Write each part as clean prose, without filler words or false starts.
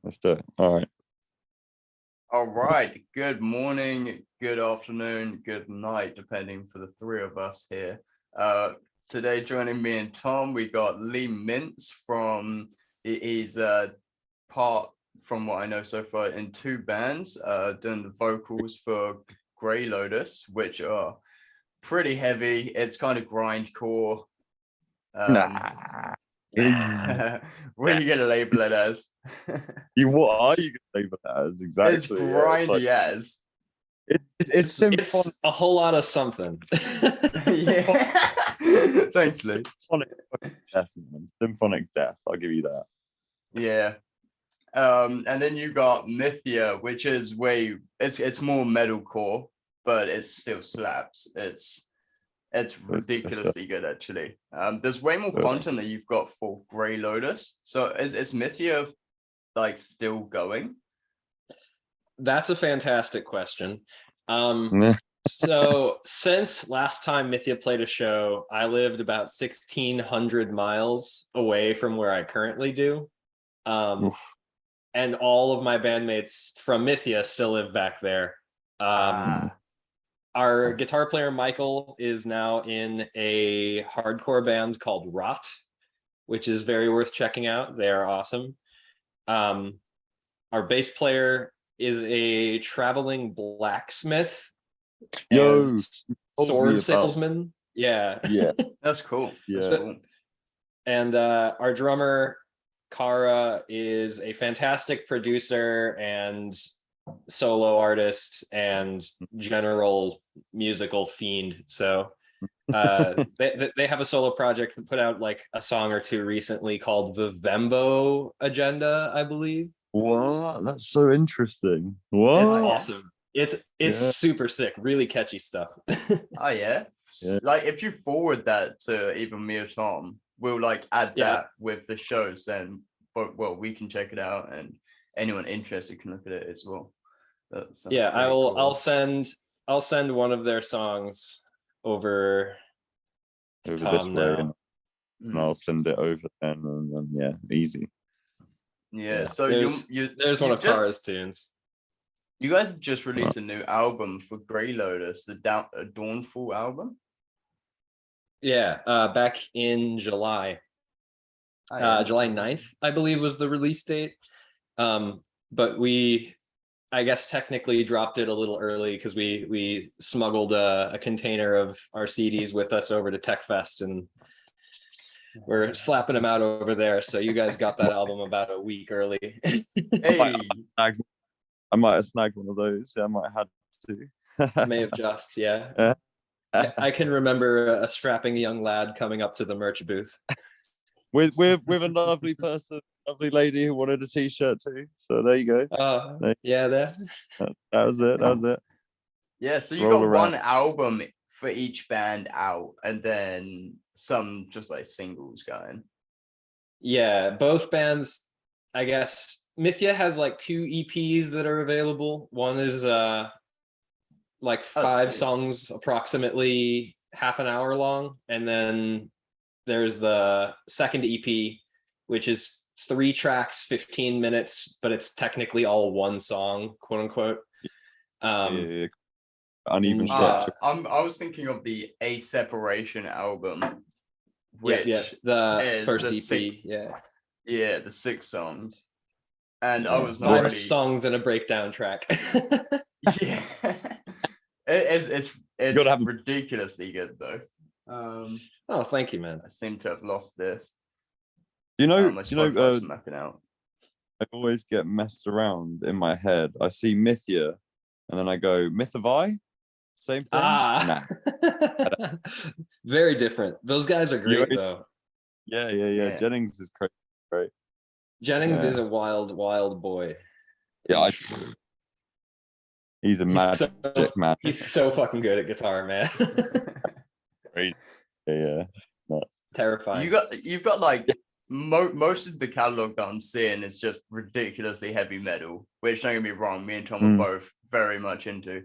Let's do it. All right. All right. Good morning, good afternoon, good night, depending for the three of us here. Today, joining me and Tom, we got Lee Mintz he's part, from what I know so far, in two bands, doing the vocals for Greylotus, which are pretty heavy. It's kind of grindcore. Nah. What are you gonna label it as? What are you gonna label it as exactly? It's grindy as. It's symphonic. It's a whole lot of something. Yeah. Thanks, Lee. Symphonic death. I'll give you that. Yeah. And then you got Mithya, which is it's more metalcore, but it still slaps. It's ridiculously good, actually. There's way more content that you've got for Greylotus. So is Mithya like still going? That's a fantastic question. So since last time Mithya played a show, I lived about 1,600 miles away from where I currently do. And all of my bandmates from Mithya still live back there. Our guitar player, Michael, is now in a hardcore band called Rot, which is very worth checking out. They are awesome. Our bass player is a traveling blacksmith. Sword salesman. Yeah. That's cool. Yeah. That's cool. And our drummer, Kara, is a fantastic producer and solo artist and general musical fiend. So they have a solo project that put out like a song or two recently called the Vembo Agenda, I believe. What? That's so interesting. What? It's awesome. It's super sick, really catchy stuff. Oh yeah. Like if you forward that to either me or Tom, we'll like add that with the shows then. But well, we can check it out, and anyone interested can look at it as well. Yeah, I will. Cool. I'll send one of their songs over to Tom this way, now. and I'll send it over and then easy. Yeah. So there's one of Kara's tunes. You guys have just released a new album for Greylotus, the Dawnfall album. Yeah, back in July. July 9th, I believe, was the release date. But we, I guess, technically dropped it a little early because we smuggled a container of our CDs with us over to Tech Fest, and we're slapping them out over there. So you guys got that album about a week early. Hey. I might have snagged one of those. Yeah, I might have had to. May have just, yeah. I can remember a strapping young lad coming up to the merch booth. With a lovely person, lovely lady who wanted a t-shirt too. So there you go. Yeah, there. That was it. Yeah, so you got one album for each band out, and then some just like singles going. Yeah, both bands, I guess. Mithya has like 2 EPs that are available. One is like 5 songs, approximately half an hour long, and then there's the second EP, which is 3 tracks, 15 minutes, but it's technically all one song, quote unquote. Uneven structure. I was thinking of the A Separation album, which the first EP. 6, the 6 songs. And I was 5 songs and a breakdown track. Yeah, it's ridiculously good though. Oh, thank you, man. I seem to have lost this. I always get messed around in my head. I see Mithya, and then I go Mythivai. Same thing. Nah. Very different. Those guys are great though. Yeah. Jennings is crazy, right? Jennings is a wild boy. Yeah, he's a magic man. He's so fucking good at guitar, man. Crazy. Yeah. Terrifying. You've got like most of the catalog that I'm seeing is just ridiculously heavy metal, which, don't get me wrong, me and Tom are both very much into.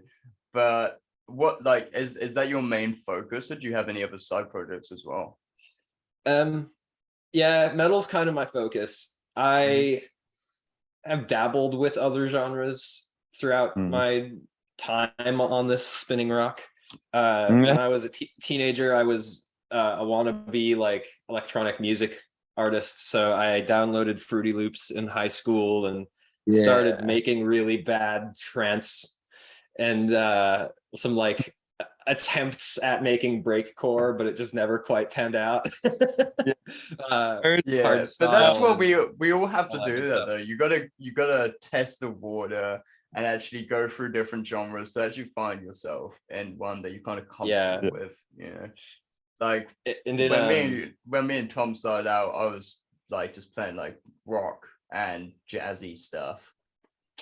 But what, like, is that your main focus, or do you have any other side projects as well? Yeah, metal's kind of my focus. I have dabbled with other genres throughout my time on this spinning rock. When I was a teenager, I was a wannabe like electronic music artist, so I downloaded Fruity Loops in high school and started making really bad trance and some like attempts at making breakcore, but it just never quite panned out. But that's what we all have to do that though. You gotta test the water and actually go through different genres to actually find yourself in one that you kind of comfortable with, you know. Like when me and Tom started out, I was like just playing like rock and jazzy stuff,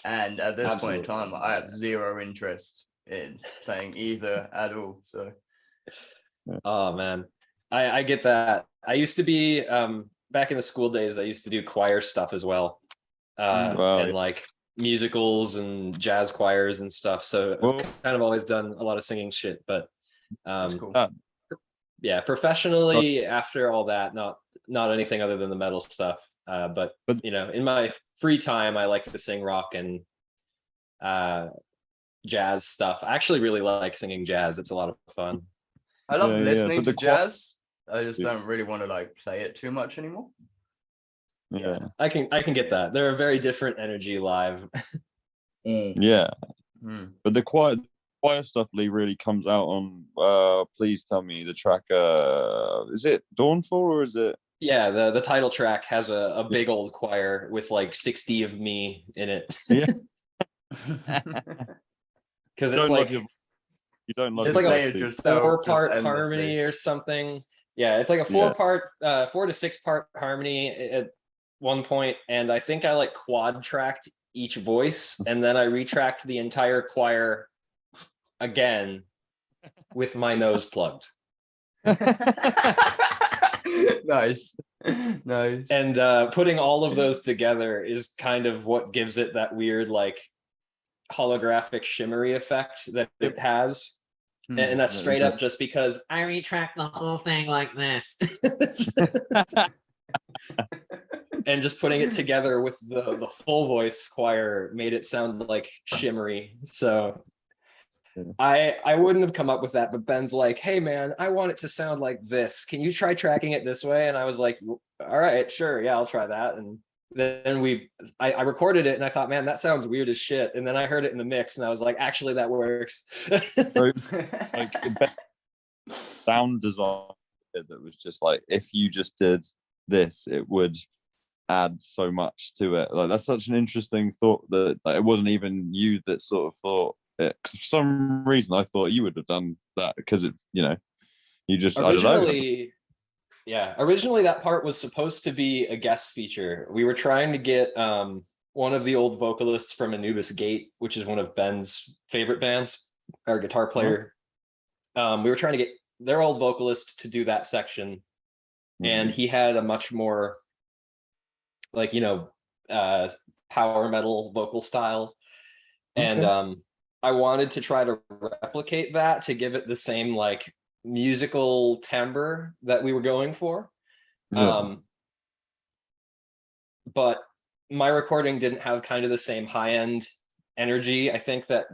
and at this point in time I have zero interest in playing either at all. So oh man, I get that. I used to be back in the school days, I used to do choir stuff as well, and like musicals and jazz choirs and stuff, so I've kind of always done a lot of singing shit, but that's cool. Yeah, professionally after all that, not anything other than the metal stuff, but you know, in my free time I like to sing rock and jazz stuff. I actually really like singing jazz. It's a lot of fun. I love listening to jazz. I just don't really want to like play it too much anymore. Yeah, I can get that. They're a very different energy live. But the choir stuff, Lee, really comes out on Please Tell Me, the track, is it Dawnfall or is it? Yeah, the title track has a big old choir with like 60 of me in it. Because it's like you don't love it's like a 4-part harmony or something. Yeah, it's like a 4 to 6 part harmony at one point, and I think I like quad tracked each voice, and then I retracked the entire choir again with my nose plugged. Nice. And putting all of those together is kind of what gives it that weird like holographic shimmery effect that it has. And that's straight up just because I retract the whole thing like this. And just putting it together with the full voice choir made it sound like shimmery. So I wouldn't have come up with that, but Ben's like, hey man, I want it to sound like this. Can you try tracking it this way? And I was like, all right, sure. Yeah, I'll try that. And then I recorded it and I thought, man, that sounds weird as shit. And then I heard it in the mix and I was like, actually that works. Like sound design that was just like, if you just did this, it would add so much to it. Like that's such an interesting thought that like, it wasn't even you that sort of thought it. 'Cause for some reason I thought you would have done that because it's, you know, you just originally that part was supposed to be a guest feature. We were trying to get one of the old vocalists from Anubis Gate, which is one of Ben's favorite bands, our guitar player. We were trying to get their old vocalist to do that section, and he had a much more like, you know, power metal vocal style. And I wanted to try to replicate that to give it the same like musical timbre that we were going for. But my recording didn't have kind of the same high-end energy, I think, that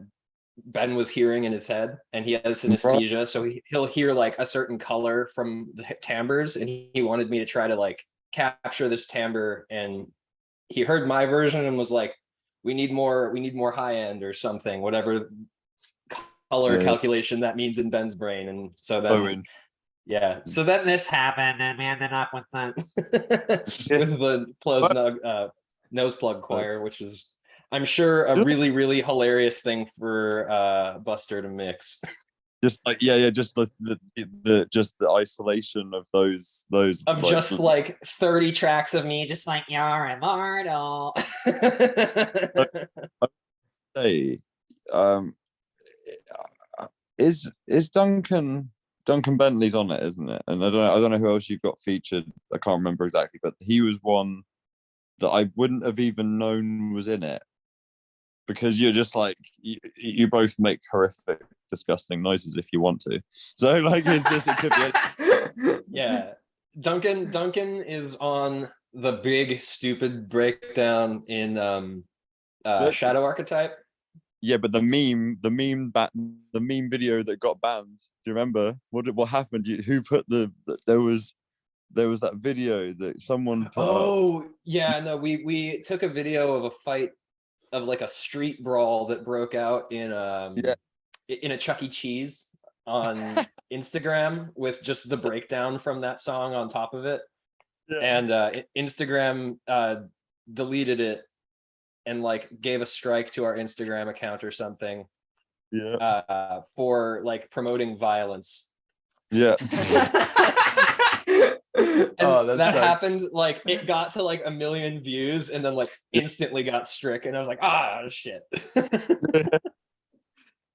Ben was hearing in his head, and he has synesthesia, so he'll hear like a certain color from the timbres, and he wanted me to try to like capture this timbre, and he heard my version and was like, we need more high end or something, whatever color calculation that means in Ben's brain. And so then so then this happened and we ended up with the nose plug choir, which is, I'm sure, a really, really hilarious thing for Buster to mix. Just like just the isolation of those of like, just like 30 tracks of me just like, you're immortal. Hey, is Duncan Bentley's on it, isn't it? And I don't know who else you've got featured. I can't remember exactly, but he was one that I wouldn't have even known was in it, because you're just like you both make horrific, disgusting noises if you want to. So like it's just, it could be yeah. Duncan is on the big stupid breakdown in Shadow Archetype. Yeah, but the meme video that got banned. Do you remember what happened? Who put there was that video that someone put up. Yeah, no, we took a video of a fight of like a street brawl that broke out in a Chuck E. Cheese on Instagram with just the breakdown from that song on top of it. Yeah. And Instagram deleted it and like gave a strike to our Instagram account or something. Yeah. For like promoting violence. Yeah. And that happened, like it got to like 1 million views and then like instantly got stricken. I was like, shit.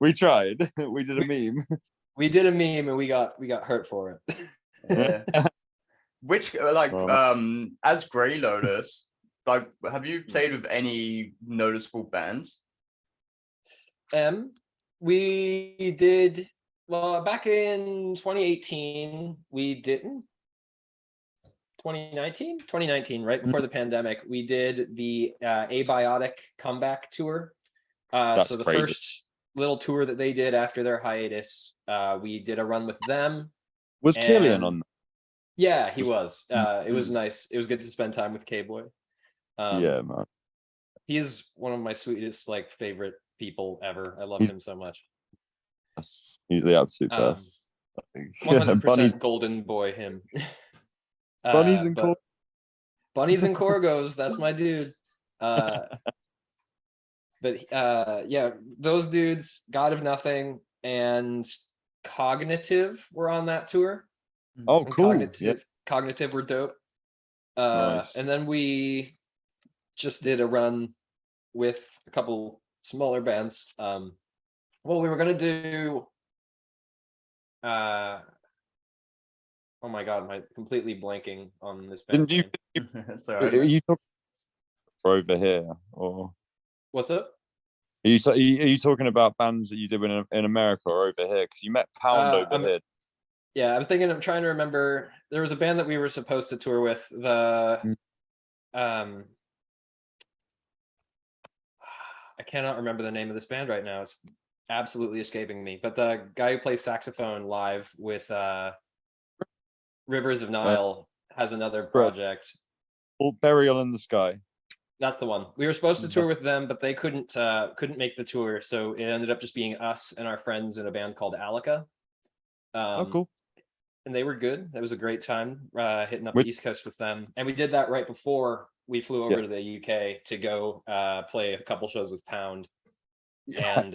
We tried. We did a meme. We did a meme and we got hurt for it. Yeah. Which as Greylotus, like, have you played with any noticeable bands? We did, well, back in 2018, we didn't. 2019, right before the pandemic, we did the Abiotic comeback tour. So the crazy. First little tour that they did after their hiatus, we did a run with them. Was Killian on? Yeah, he was. It was nice. It was good to spend time with K-Boy. Yeah, man. He's one of my sweetest, like, favorite people ever. I love him so much. He's the absolute best. 100% golden boy him. Bunnies and Corgos, that's my dude. But yeah, those dudes, God of Nothing and Cognitive were on that tour. Oh, cool. Cognitive were dope. Nice. And then we just did a run with a couple smaller bands. Well, we were gonna do oh my god, I'm completely blanking on this band. Didn't you? That's all right. Are you talking over here or? What's up? Are you talking about bands that you did in America or over here? Because you met Pound over here. Yeah, I'm trying to remember. There was a band that we were supposed to tour with. I cannot remember the name of this band right now. It's absolutely escaping me. But the guy who plays saxophone live with Rivers of Nile has another project. Burial in the Sky. That's the one. We were supposed to tour with them, but they couldn't make the tour, so it ended up just being us and our friends in a band called Alika. Cool. And they were good. It was a great time hitting up the East Coast with them. And we did that right before we flew over to the UK to go play a couple shows with Pound. Yeah. And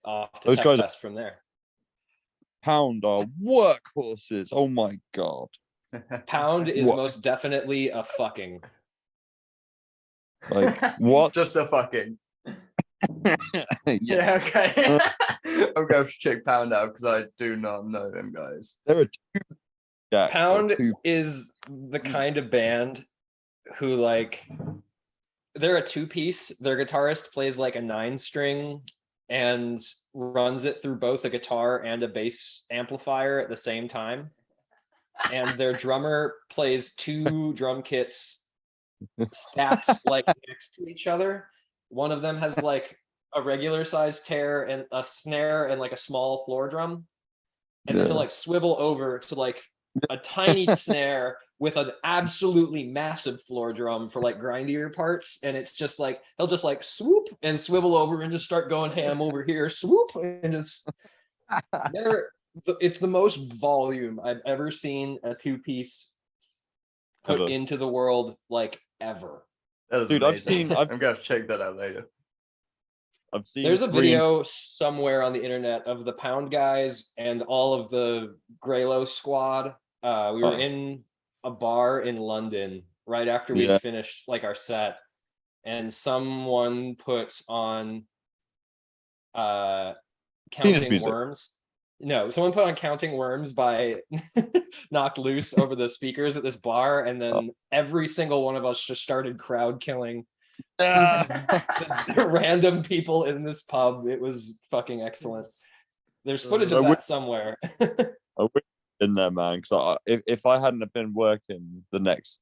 off to Tech Fest from there. Pound are workhorses. Oh my god. Pound is most definitely a fucking. Like what? Just a fucking. Yeah. Yeah, okay. I'm going to check Pound out because I do not know them guys. There are two. Yeah, Pound is the kind of band who, like, they're a two-piece. Their guitarist plays like a 9-string and runs it through both a guitar and a bass amplifier at the same time. And their drummer plays 2 drum kits stacked like next to each other. One of them has like a regular sized tear and a snare and like a small floor drum. And then he'll like swivel over to like a tiny snare with an absolutely massive floor drum for like grindier parts. And it's just like, he'll just like swoop and swivel over and just start going ham over here, swoop, and just it's the most volume I've ever seen a 2-piece put into the world, like, ever. Dude, amazing. I'm gonna check that out later. There's a video somewhere on the internet of the Pound guys and all of the Greylotus squad. We were in a bar in London right after we finished like our set, and someone put on Counting Worms. No, someone put on Counting Worms by Knocked Loose over the speakers at this bar, and then every single one of us just started crowd killing the random people in this pub. It was fucking excellent. There's footage of that somewhere. in there, man. Because if I hadn't have been working the next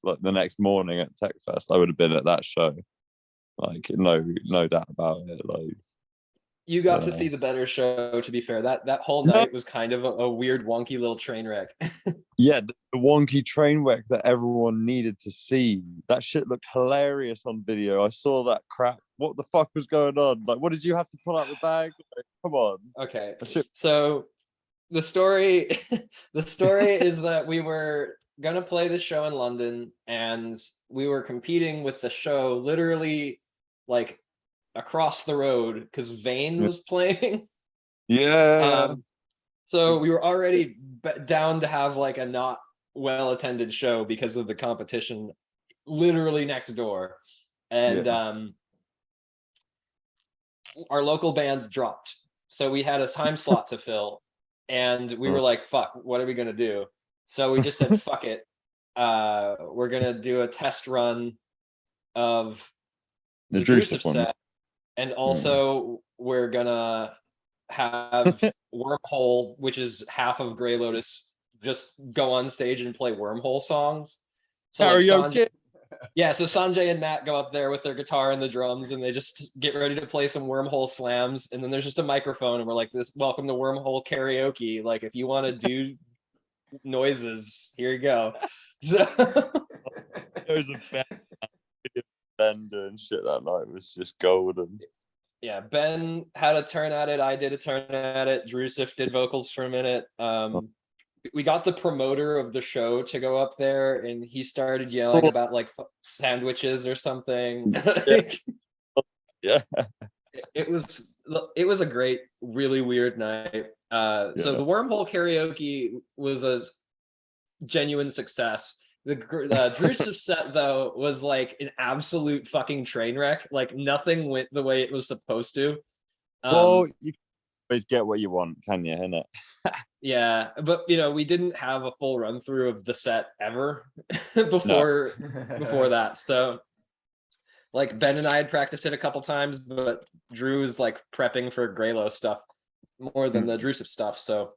morning at Tech Fest, I would have been at that show. Like no doubt about it. Like you got to see the better show. To be fair, that whole night was kind of a weird, wonky little train wreck. Yeah, the wonky train wreck that everyone needed to see. That shit looked hilarious on video. I saw that crap. What the fuck was going on? Like, what did you have to pull out the bag? Like, come on. Okay, so the story is that we were gonna play the show in London, and we were competing with the show literally like across the road because Vane was playing. Yeah. So we were already down to have like a not well attended show because of the competition literally next door, and our local bands dropped, so we had a time slot to fill, and we were like, fuck, what are we gonna do? So we just said, fuck it, we're gonna do a test run of the Drusive set, and also we're gonna have Wormhole, which is half of Greylotus, just go on stage and play Wormhole songs. So like so Sanjay and Matt go up there with their guitar and the drums, and they just get ready to play some Wormhole slams, and then there's just a microphone, and we're like, this, welcome to Wormhole karaoke, like if you want to do noises, here you go. So There's a band and shit that night was just golden. Yeah, Ben had a turn at it, I did a turn at it, Drusif did vocals for a minute. We got the promoter of the show to go up there, and he started yelling about like sandwiches or something. Yeah. It was a great, really weird night. So the Wormhole karaoke was a genuine success. The Drusif set though was like an absolute fucking train wreck. Like nothing went the way it was supposed to. Well, you can always get what you want, can you? Innit? Yeah, but we didn't have a full run through of the set ever before that. So like Ben and I had practiced it a couple times, but Drew is like prepping for Greylo stuff more than the Drusif stuff. So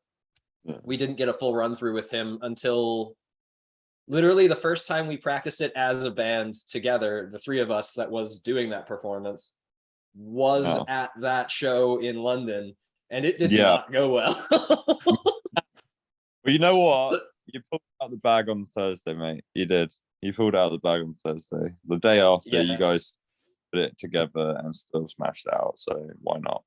we didn't get a full run through with him until literally the first time we practiced it as a band together, the three of us that was doing that performance was at that show in London, and it did not go well. But you know what? You pulled out the bag on Thursday, mate. You did. You pulled out the bag on Thursday. The day after, you guys put it together and still smashed it out. So why not?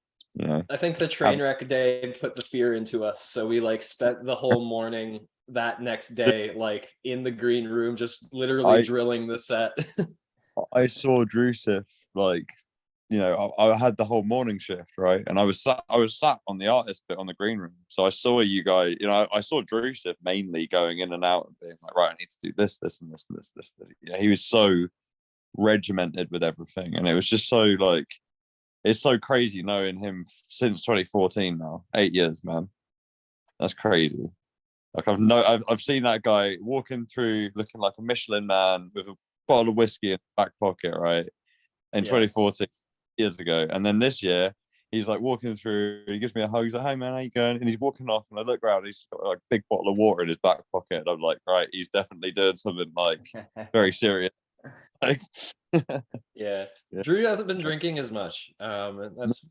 I think the train wreck day put the fear into us. So we like spent the whole morning that next day, like in the green room, just literally drilling the set. I saw Drusif, like, I had the whole morning shift, right? And I was sat on the artist bit on the green room. So I saw you guys, I saw Drusif mainly going in and out and being like, right, I need to do this, and this, and this. He was so regimented with everything. And it was just so like, it's so crazy knowing him since 2014 now. 8 years, man. That's crazy. Like I've seen that guy walking through looking like a Michelin man with a bottle of whiskey in his back pocket, right? In 2014, years ago. And then this year, he's like walking through, he gives me a hug, he's like, hey man, how you going? And he's walking off, and I look around, he's got like a big bottle of water in his back pocket. And I'm like, right, he's definitely doing something like very serious. Like, Drew hasn't been drinking as much. That's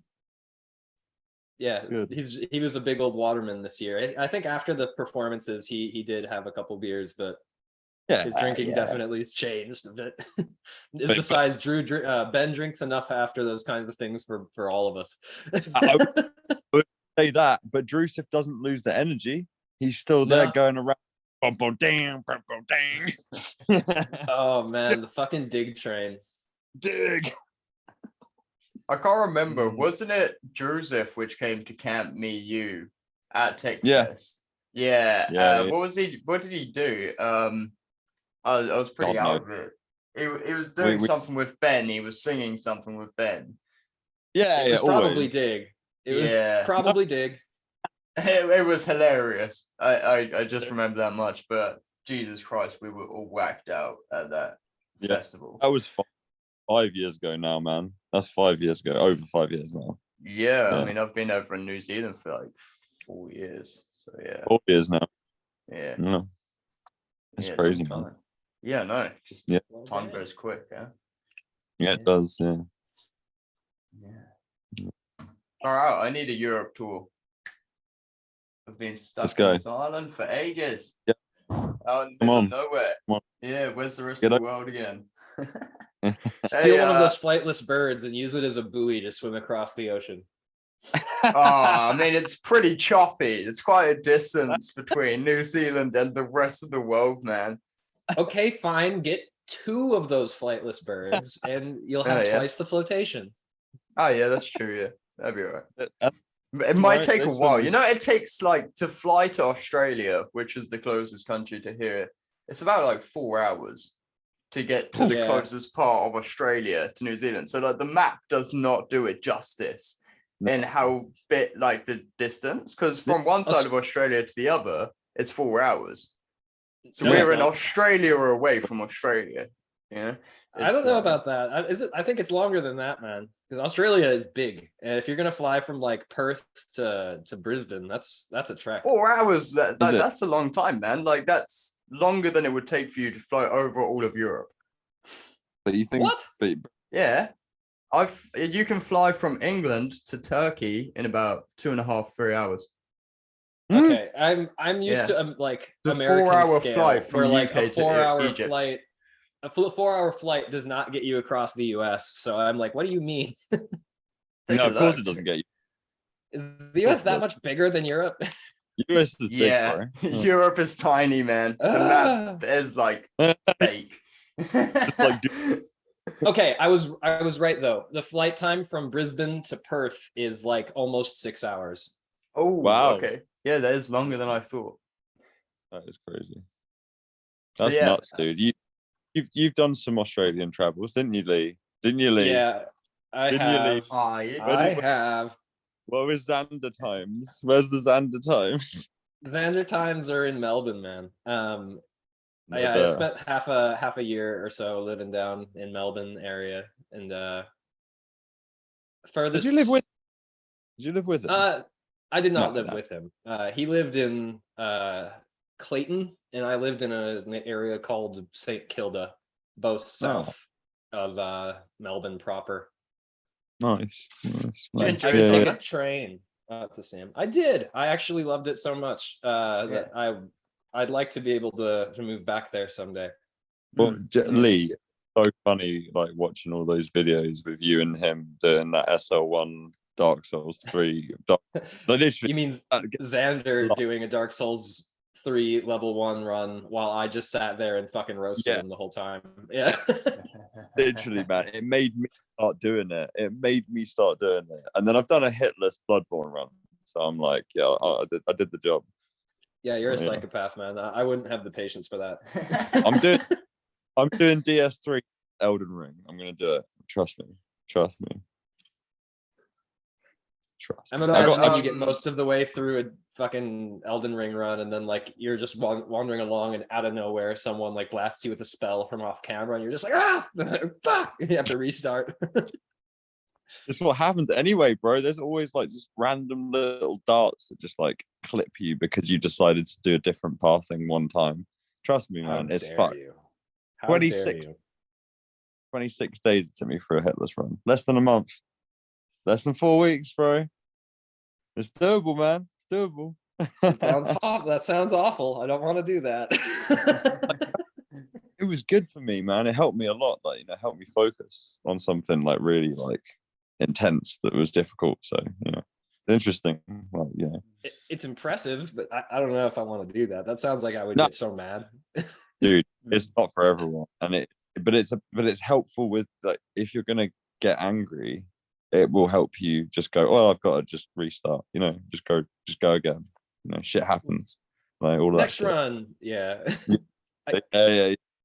he was a big old waterman this year. I think after the performances, he did have a couple beers, but his drinking definitely has changed a bit. Besides Drew, Ben drinks enough after those kinds of things for all of us. I would say that, but Drusif doesn't lose the energy. He's still there going around. Bum, bum, dang, bum, bum, dang. Oh man, the fucking dig train. Dig. I can't remember. Wasn't it Drusif which came to Camp MEyou at Tech Fest? Yeah. What did he do? I was pretty out of it. He was doing something with Ben. He was singing something with Ben. It was probably Dig. It was probably Dig. It was hilarious. I just remember that much, but Jesus Christ, we were all whacked out at that festival. That was 5 years ago now, man. That's 5 years ago, over 5 years now. Yeah, I mean, I've been over in New Zealand for like 4 years. So 4 years now. Yeah. No. It's Yeah, crazy, long man. time. Yeah, no, just Yeah. time goes quick, yeah. Yeah, it does. Yeah. Yeah. All right, I need a Europe tour. I've been stuck Let's in go. this island for ages. Yeah. Out in the Come middle on. of nowhere. Come on. Yeah, where's the rest Get of up. the world again? Steal one of those flightless birds and use it as a buoy to swim across the ocean. I mean, it's pretty choppy. It's quite a distance between New Zealand and the rest of the world, man. Okay, fine. Get 2 of those flightless birds and you'll have twice the flotation. Oh, yeah, that's true. Yeah, that'd be all right. It Right, might take they a while. swim- You know, it takes like to fly to Australia, which is the closest country to here. It's about like 4 hours to get to the Yeah. closest part of Australia to New Zealand. So like the map does not do it justice in how bit like the distance, because from one side of Australia to the other, it's 4 hours. So No, we're it's in not. Australia or away from Australia. Yeah. I don't know about that. I think it's longer than that, man. Because Australia is big, and if you're gonna fly from like Perth to Brisbane, that's a trek. 4 hours. Is it? That's a long time, man. Like that's longer than it would take for you to fly over all of Europe. But you think What? But, Yeah, you can fly from England to Turkey in about 2.5, 3 hours. Okay, I'm used Yeah. to like It's a American 4-hour scale, flight from where like UK a to 4-hour Egypt. flight. A 4-hour flight does not get you across the US. So I'm like, what do you mean? Take no, a of course look. it doesn't get you. Is the US that much bigger than Europe? US is Yeah, big, bro. Europe is tiny, man. The map is like fake. like Okay, I was right though. The flight time from Brisbane to Perth is like almost 6 hours. Oh, Wow. okay. Yeah, that is longer than I thought. That is crazy. So, That's yeah. nuts, dude. You've done some Australian travels, didn't you, Lee? Didn't you, Lee? Yeah, I Didn't you leave? have. I have. What was Xander times? Where's the Xander times? Xander times are in Melbourne, man. Yeah, I spent half a year or so living down in Melbourne area, and furthest. Did you live with him? I did not No, live no. with him. He lived in Clayton, and I lived in an area called St. Kilda, both south of Melbourne proper. Nice. I Enjoy could it, take yeah? a train to Sam. I did. I actually loved it so much that I'd like to be able to move back there someday. Well, Lee, so funny, like watching all those videos with you and him doing that SL1 Dark Souls 3. You mean Xander doing a Dark Souls 3 level 1 run while I just sat there and fucking roasted him the whole time? Yeah. Literally, man, it made me start doing it. And then I've done a hitless Bloodborne run, so I'm like, yeah, I did the job. Yeah, you're a psychopath, man. I wouldn't have the patience for that. I'm doing DS3 Elden Ring. I'm gonna do it. Trust me. I'm imagining you get most of the way through a fucking Elden Ring run, and then like you're just wandering along, and out of nowhere, someone like blasts you with a spell from off camera, and you're just like, fuck! You have to restart. This is what happens anyway, bro. There's always like just random little darts that just like clip you because you decided to do a different pathing one time. Trust me, man. It's fucked. 26 days it took me for a hitless run. Less than a month. Less than 4 weeks, bro. It's doable, man. It's doable. That sounds awful. I don't want to do that. It was good for me, man. It helped me a lot. Like, helped me focus on something like really like intense that was difficult. So, interesting. Well, it's impressive, but I don't know if I want to do that. That sounds like I would get so mad. Dude, it's not for everyone, but it's helpful with like if you're gonna get angry, it will help you just go, oh, I've got to just restart, just go again. Shit happens. Like all Next that run, yeah.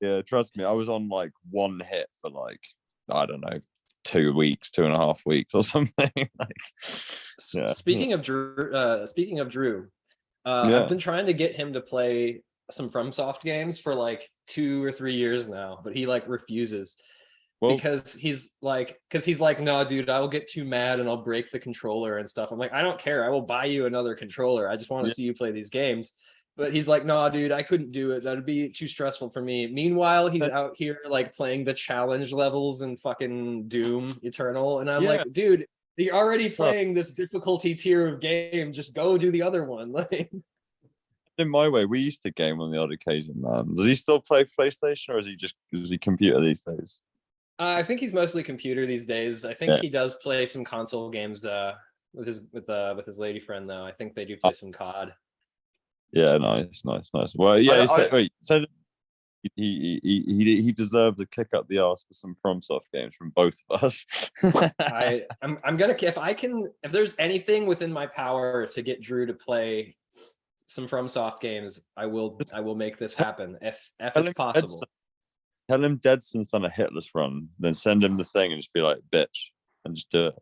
Yeah. Trust me, I was on like one hit for like, I don't know, 2 weeks, 2.5 weeks or something. Speaking of Drew, I've been trying to get him to play some FromSoft games for like 2 or 3 years now, but he like refuses. Because he's like, no, dude, I will get too mad and I'll break the controller and stuff. I'm like, I don't care. I will buy you another controller. I just want to see you play these games. But he's like, no, dude, I couldn't do it. That'd be too stressful for me. Meanwhile, he's out here like playing the challenge levels in fucking Doom Eternal. And I'm like, dude, you're already playing this difficulty tier of game. Just go do the other one. Like, in my way, we used to game on the odd occasion, man. Does he still play PlayStation, or is he computer these days? I think he's mostly computer these days. I think he does play some console games with his lady friend though. I think they do play some COD. Yeah, nice. Well, yeah, said he deserved a kick up the arse for some FromSoft games from both of us. I'm gonna, if there's anything within my power to get Drew to play some FromSoft games, I will make this happen if it's possible. Tell him Deadson's done a hitless run, then send him the thing and just be like, bitch, and just do it.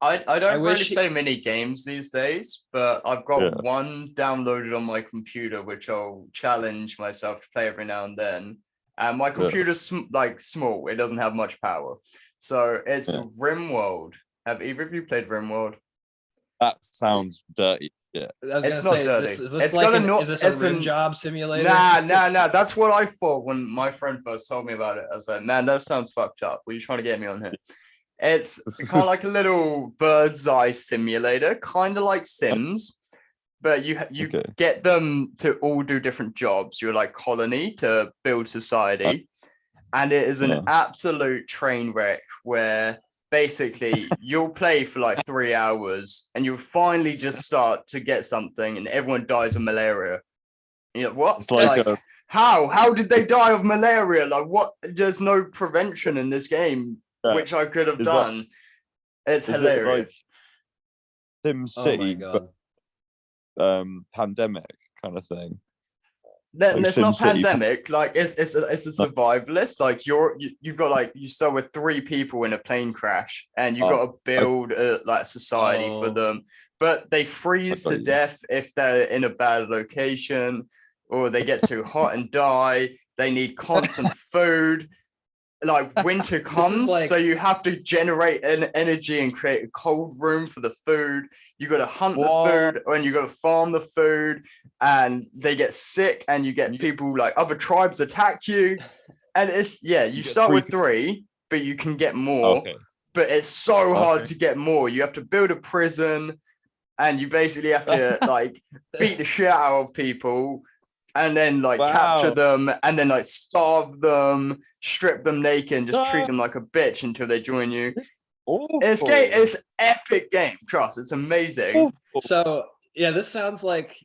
I don't really play many games these days, but I've got one downloaded on my computer, which I'll challenge myself to play every now and then. And my computer's like small; it doesn't have much power. So it's RimWorld. Have either of you played RimWorld? That sounds dirty. Yeah, it's not dirty. Is this a rim job simulator? Nah. That's what I thought when my friend first told me about it. I was like, man, that sounds fucked up. What are you trying to get me on here? It's kind of like a little bird's eye simulator, kind of like Sims, but you get them to all do different jobs. You're like colony to build society, and it is an absolute train wreck where basically you'll play for like 3 hours and you'll finally just start to get something, and everyone dies of malaria. And you're like, what? It's like how did they die of malaria? Like, what? There's no prevention in this game. Which I could have done. It's hilarious. It like Sim City, but pandemic kind of thing. It's not pandemic. Like it's a survivalist. Like you've got like you start with 3 people in a plane crash, and you've got to build a like society for them. But they freeze to death if they're in a bad location, or they get too hot and die. They need constant food. Like winter comes, so you have to generate an energy and create a cold room for the food. You got to hunt the food, and you got to farm the food, and they get sick, and you get people like other tribes attack you. And it's you start with 3, but you can get more. But it's so hard to get more. You have to build a prison, and you basically have to like beat the shit out of people. And then like capture them, and then like starve them, strip them naked, and just treat them like a bitch until they join you. It's epic game. Trust, it's amazing. So this sounds like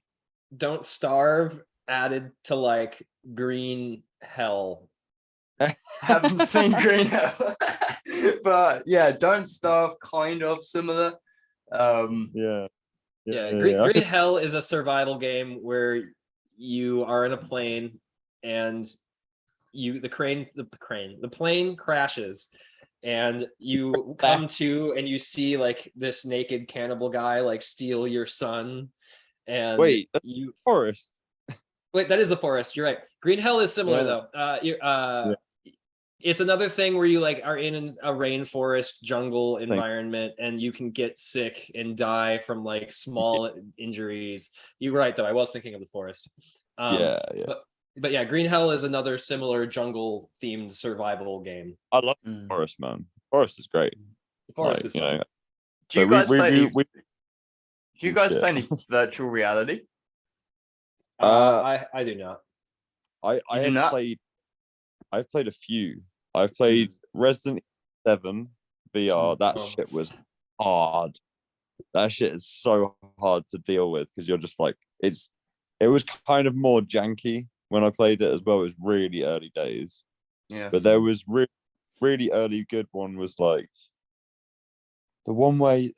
Don't Starve added to like Green Hell. Haven't seen Green Hell, but Don't Starve kind of similar. Green Hell is a survival game where you are in a plane and the plane crashes, and you come to and you see like this naked cannibal guy like steal your son. And forest. Wait, that is the forest. You're right. Green Hell is similar though. It's another thing where you like are in a rainforest jungle environment, and you can get sick and die from like small injuries. You're right though. I was thinking of the forest. But Green Hell is another similar jungle themed survival game. I love Forest, man. Forest is great. The forest is fun. Do you guys play any virtual reality? I do not. I've played a few. I've played Resident Evil 7 VR. That shit was hard. That shit is so hard to deal with because you're just like it was kind of more janky when I played it as well. It was really early days. Yeah. But there was really early good one was like the one where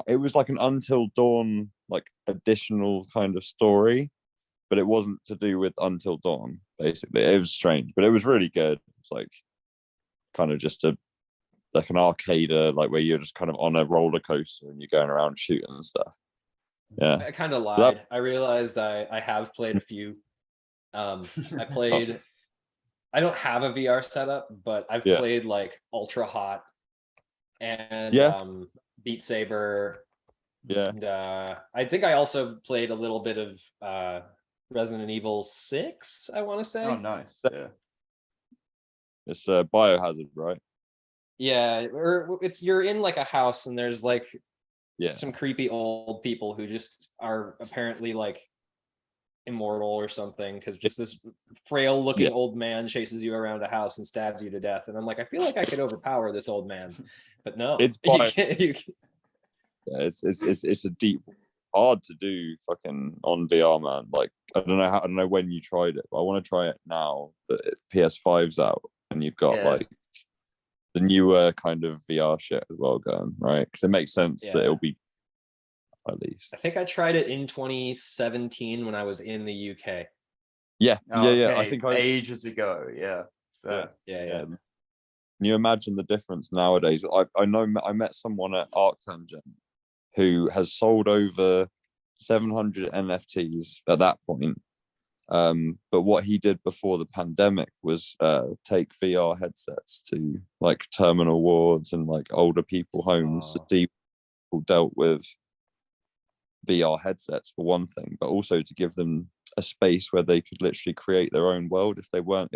it was like an Until Dawn like additional kind of story, but it wasn't to do with Until Dawn. Basically, it was strange, but it was really good. It's like kind of just like an arcade, like where you're just kind of on a roller coaster and you're going around shooting and stuff. Yeah, I kind of lied. I realized I have played a few. I played. I don't have a VR setup, but I've played like Ultra Hot and Beat Saber, Yeah. And, I think I also played a little bit of Resident Evil 6, I want to say. Oh, nice. Yeah. It's Biohazard, right? Yeah, or you're in like a house and there's like Yeah. some creepy old people who just are apparently like immortal or something, because just this frail looking old man chases you around a house and stabs you to death, and I'm like, I feel like I could overpower this old man, but no, It's you can't. Yeah, it's a deep, hard to do fucking on VR, man. Like I don't know when you tried it, but I want to try it now that PS5's out and you've got like the newer kind of VR shit as well going, right? Because it makes sense that it'll be at least. I think I tried it in 2017 when I was in the UK. Yeah, Okay. I think ages ago. Yeah. Yeah. Can you imagine the difference nowadays? I know I met someone at Arctangent who has sold over 700 NFTs at that point. But what he did before the pandemic was take VR headsets to like terminal wards and like older people homes to see people dealt with VR headsets for one thing, but also to give them a space where they could literally create their own world if they were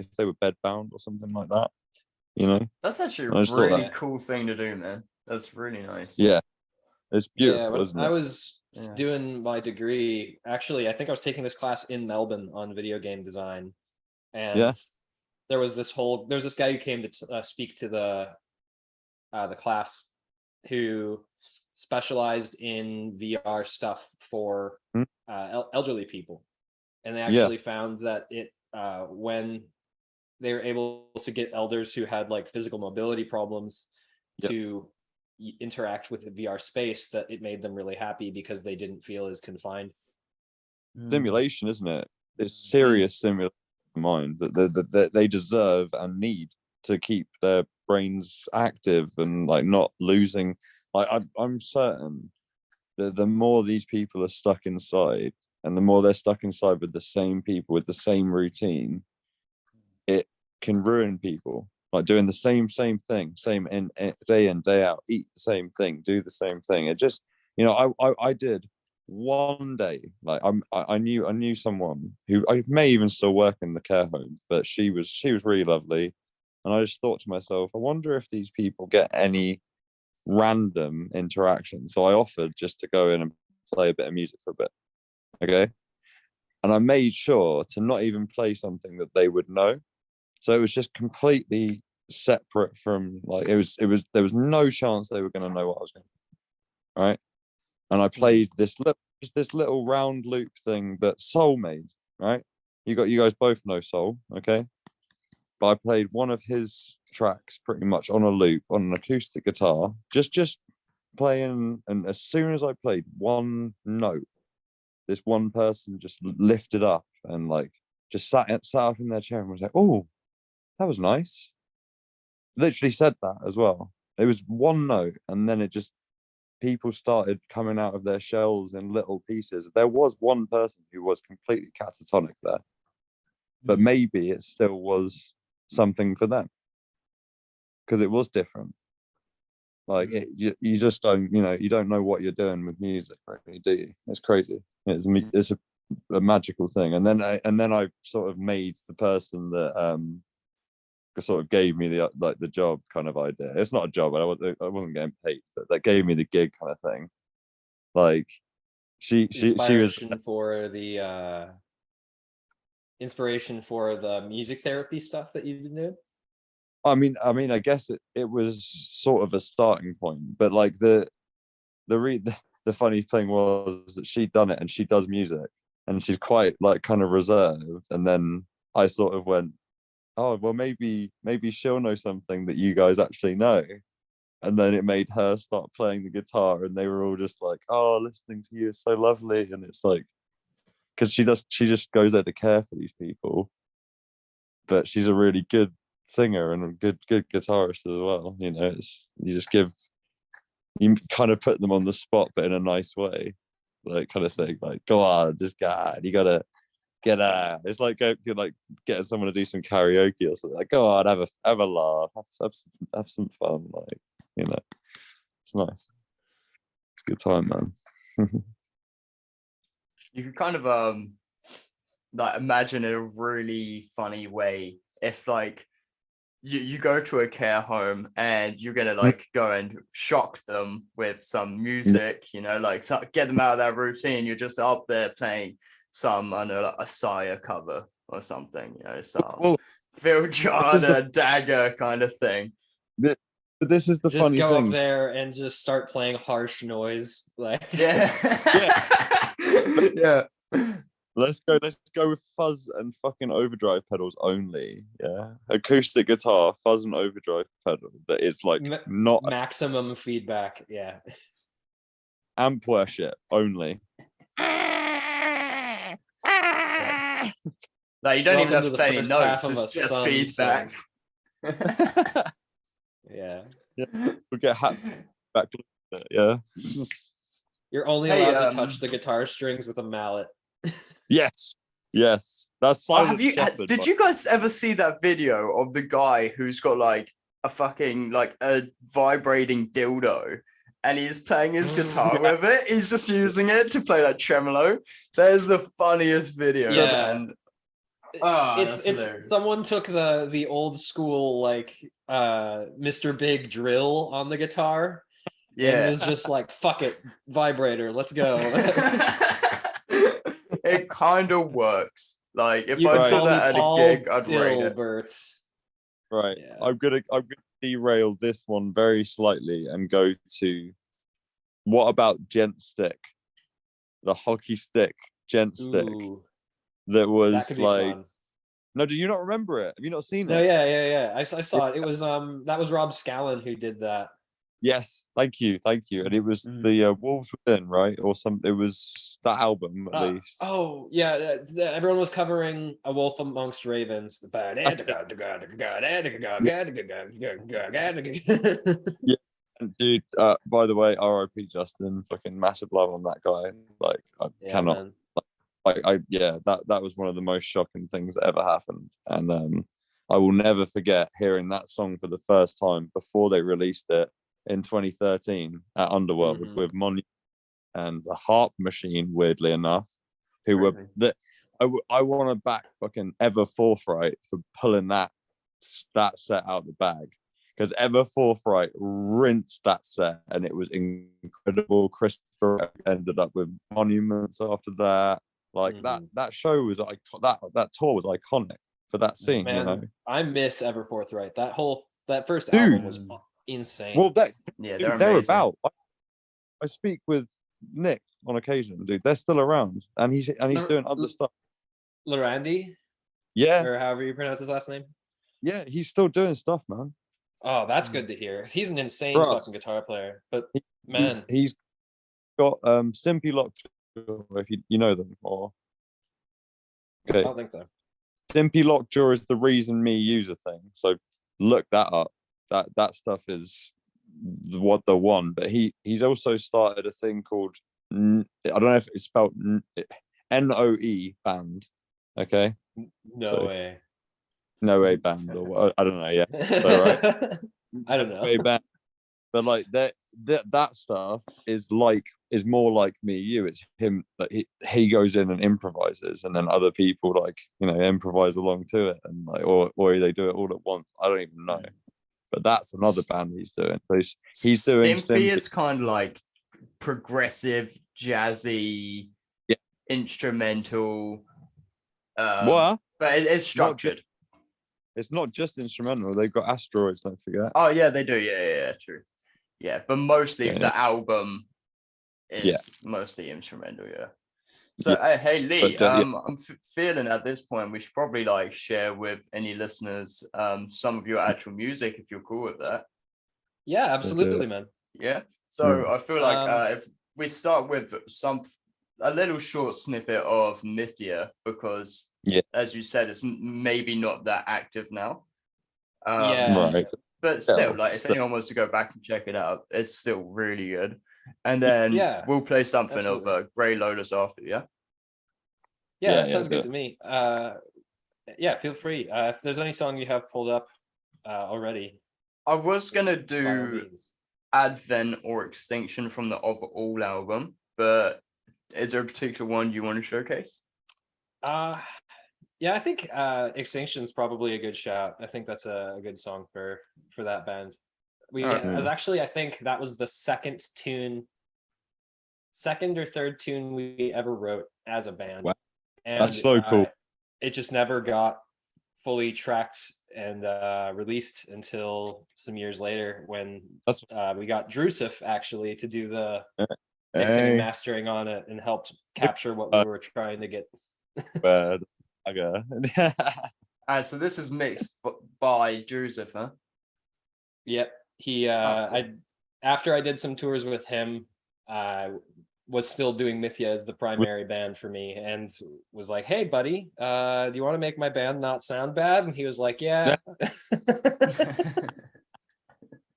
bedbound or something like that. You know, that's actually a really cool thing to do, man. That's really nice. Yeah, it's beautiful, isn't it? I was doing my degree, actually, I think I was taking this class in Melbourne on video game design, and there was this guy who came to speak to the class, who specialized in VR stuff for elderly people, and they actually found that it when they were able to get elders who had like physical mobility problems to interact with the VR space, that it made them really happy because they didn't feel as confined. Stimulation, isn't it? It's serious stimulation of mind that they deserve and need to keep their brains active and like not losing. Like I'm certain that the more these people are stuck inside, and the more they're stuck inside with the same people with the same routine, it can ruin people. Like doing the same thing, day in, day out, eat the same thing, do the same thing. It just, you know, I did one day, like I knew someone who I may even still work in the care home, but she was really lovely, and I just thought to myself, I wonder if these people get any random interaction. So I offered just to go in and play a bit of music for a bit, okay, and I made sure to not even play something that they would know. So it was just completely separate from, like, there was no chance they were going to know what I was going to do, right? And I played this little round loop thing that Soul made, right? You guys both know Soul, okay? But I played one of his tracks pretty much on a loop on an acoustic guitar, just playing, and as soon as I played one note, this one person just lifted up and like just sat up in their chair and was like, "Oh, that was nice." Literally said that as well. It was one note, and then it just, people started coming out of their shells in little pieces. There was one person who was completely catatonic there, but maybe it still was something for them because it was different. Like you just don't, you don't know what you're doing with music, really, do you? It's crazy. It's a magical thing. And then I sort of made the person that sort of gave me the job kind of idea. It's not a job, I wasn't getting paid, but that gave me the gig kind of thing. Like she was inspiration for the music therapy stuff that you've been doing. I mean, I guess it was sort of a starting point, but like the funny thing was that she'd done it and she does music and she's quite like kind of reserved. And then I sort of went, oh, well, maybe she'll know something that you guys actually know. And then it made her start playing the guitar, and they were all just like, oh, listening to you is so lovely. And it's like, because she just goes there to care for these people, but she's a really good singer and a good guitarist as well. You know, you kind of put them on the spot, but in a nice way, like kind of thing. Like, go on, just God, you gotta get out. It's like getting someone to do some karaoke or something. Like, go on, have a laugh, have some fun. Like, you know, it's nice. It's a good time, man. You could kind of like imagine in a really funny way if like you go to a care home and you're gonna like go and shock them with some music, you know, like get them out of that routine. You're just up there playing some, I don't know, like a Sire cover or something, you know, some Phil Jarder dagger kind of thing. But this is the just funny go thing. up there and just start playing harsh noise, like yeah. Let's go with fuzz and fucking overdrive pedals only. Yeah, acoustic guitar, fuzz and overdrive pedal. That is like not maximum feedback. Yeah, amp worship only. No, you don't even have to play any notes. It's just feedback. Yeah. We'll get hats back. Yeah. You're only allowed to touch the guitar strings with a mallet. Yes. That's Silent Shepherd. Did you guys ever see that video of the guy who's got like a fucking like a vibrating dildo and he's playing his guitar with it? He's just using it to play like tremolo. That is the funniest video. Yeah. And it's someone took the old school like Mr. Big drill on the guitar. Yeah. And it was just like, fuck it, vibrator, let's go. It kind of works. Like if I saw that at a gig, I'd rate it. Right. Yeah. I'm gonna derail this one very slightly and go to what about gent stick? The hockey stick gent stick. That was like fun. No, do you not remember it? Have you not seen it? No, yeah. I saw it. It was that was Rob Scallon who did that. Yes, thank you. And it was the Wolves Within, right? Or some. It was that album at least. Oh yeah, everyone was covering A Wolf Amongst Ravens. Yeah, dude. By the way, R.I.P. Justin. Fucking massive love on that guy. Like I cannot. Man. That was one of the most shocking things that ever happened, and I will never forget hearing that song for the first time before they released it in 2013 at Underworld with Monument and the Harp Machine, weirdly enough, who were that I want to back fucking Ever Forthright for pulling that set out the bag, because Ever Forthright rinsed that set and it was incredible. Chris ended up with Monuments after that. Like that show was like that tour was iconic for that scene. Man, you know, I miss Ever Forthright. That first album was insane. Well, they're about. I speak with Nick on occasion, dude. They're still around, and he's doing other stuff. Larandy, yeah, or however you pronounce his last name. Yeah, he's still doing stuff, man. Oh, that's good to hear. He's an insane fucking guitar player. But he's got Stimpy Lockjaw, if you know them, or okay. I don't think so. Stimpy Lockjaw is the reason MEyou thing. So look that up. That stuff is what the one. But he's also started a thing called I don't know if it's spelled NOE band. Okay. No way. No way band, or I don't know. Yeah. So, right? I don't know. Way band. But like that stuff is more like MEyou. It's him that he goes in and improvises, and then other people improvise along to it, and like or they do it all at once. I don't even know. But that's another band he's doing. So he's doing Stimpy is kind of like progressive, jazzy, instrumental. What? But it's structured. It's not just instrumental. They've got Asteroids, don't forget. Oh yeah, they do. Yeah, true. Yeah, but mostly the album is mostly instrumental. Yeah. So hey Lee, I'm feeling at this point we should probably share with any listeners some of your actual music if you're cool with that. Yeah, absolutely, man. Yeah. So I feel like if we start with a little short snippet of Mithya, because as you said, it's maybe not that active now. Right. But still, if anyone wants to go back and check it out, it's still really good. And then we'll play something of Greylotus after, Yeah, that sounds good to me. Feel free. If there's any song you have pulled up already. I was gonna do Advent or Extinction from the Of All album, but is there a particular one you want to showcase? Yeah, I think Extinction is probably a good shout. I think that's a good song for that band. Was actually, I think that was the second or third tune we ever wrote as a band. Wow. And that's so cool. It just never got fully tracked and released until some years later when we got Drusif actually to do the mixing and mastering on it and helped capture what we were trying to get. Okay. So this is mixed by Drusif, huh? Yep. He after I did some tours with him, was still doing Mithya as the primary band for me, and was like, "Hey, buddy, do you want to make my band not sound bad?" And he was like, "Yeah."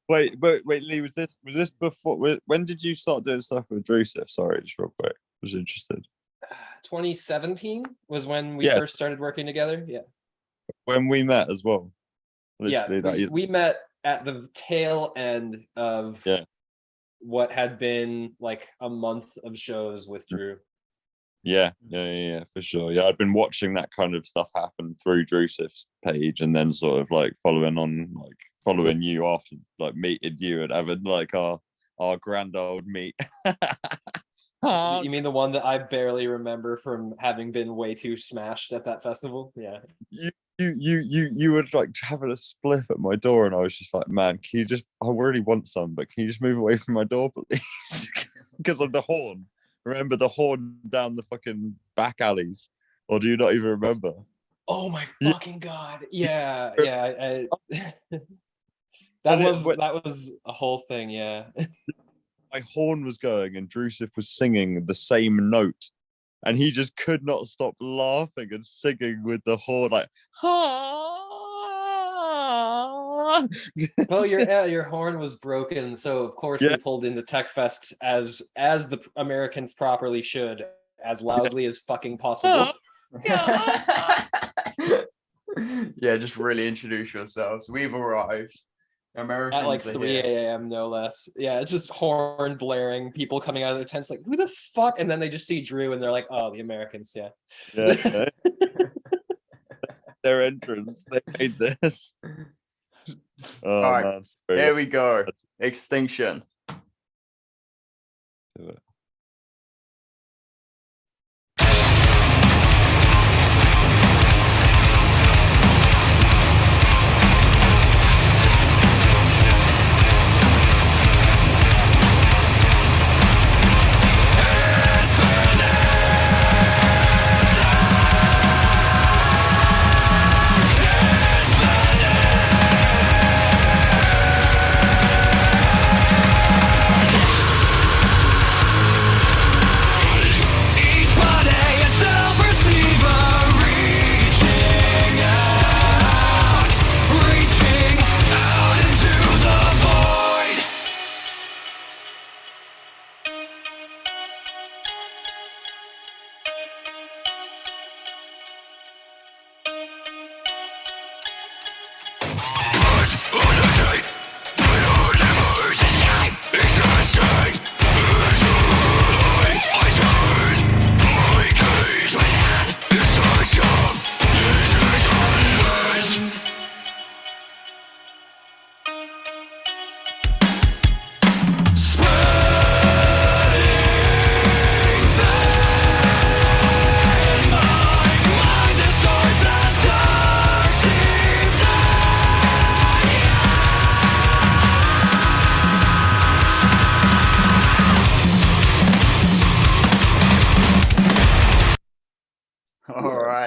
Wait, Lee, was this before? When did you start doing stuff with Drusif? Sorry, just real quick. I was interested. 2017 was when we first started working together. Yeah. When we met as well. Literally we met at the tail end of what had been like a month of shows with Drew. Yeah, for sure. Yeah, I'd been watching that kind of stuff happen through Drusif's page, and then sort of like following you after like meeting you and having like our grand old meet. You mean the one that I barely remember from having been way too smashed at that festival? Yeah. You were like having a spliff at my door, and I was just like, man, can you just? I really want some, but can you just move away from my door, please? Because of the horn. Remember the horn down the fucking back alleys, or do you not even remember? Oh my fucking god! Yeah. That was a whole thing. Yeah. My horn was going, and Drusif was singing the same note, and he just could not stop laughing and singing with the horn, like, well, your horn was broken, so of course we pulled into TechFest as the Americans properly should, as loudly as fucking possible. Just really introduce yourselves. We've arrived. Americans at like 3 a.m. no less. Yeah, it's just horn blaring, people coming out of their tents like, who the fuck? And then they just see Drew and they're like, oh, the Americans. Yeah. Their entrance, they made this. All right, man, here we go. Extinction. Do it.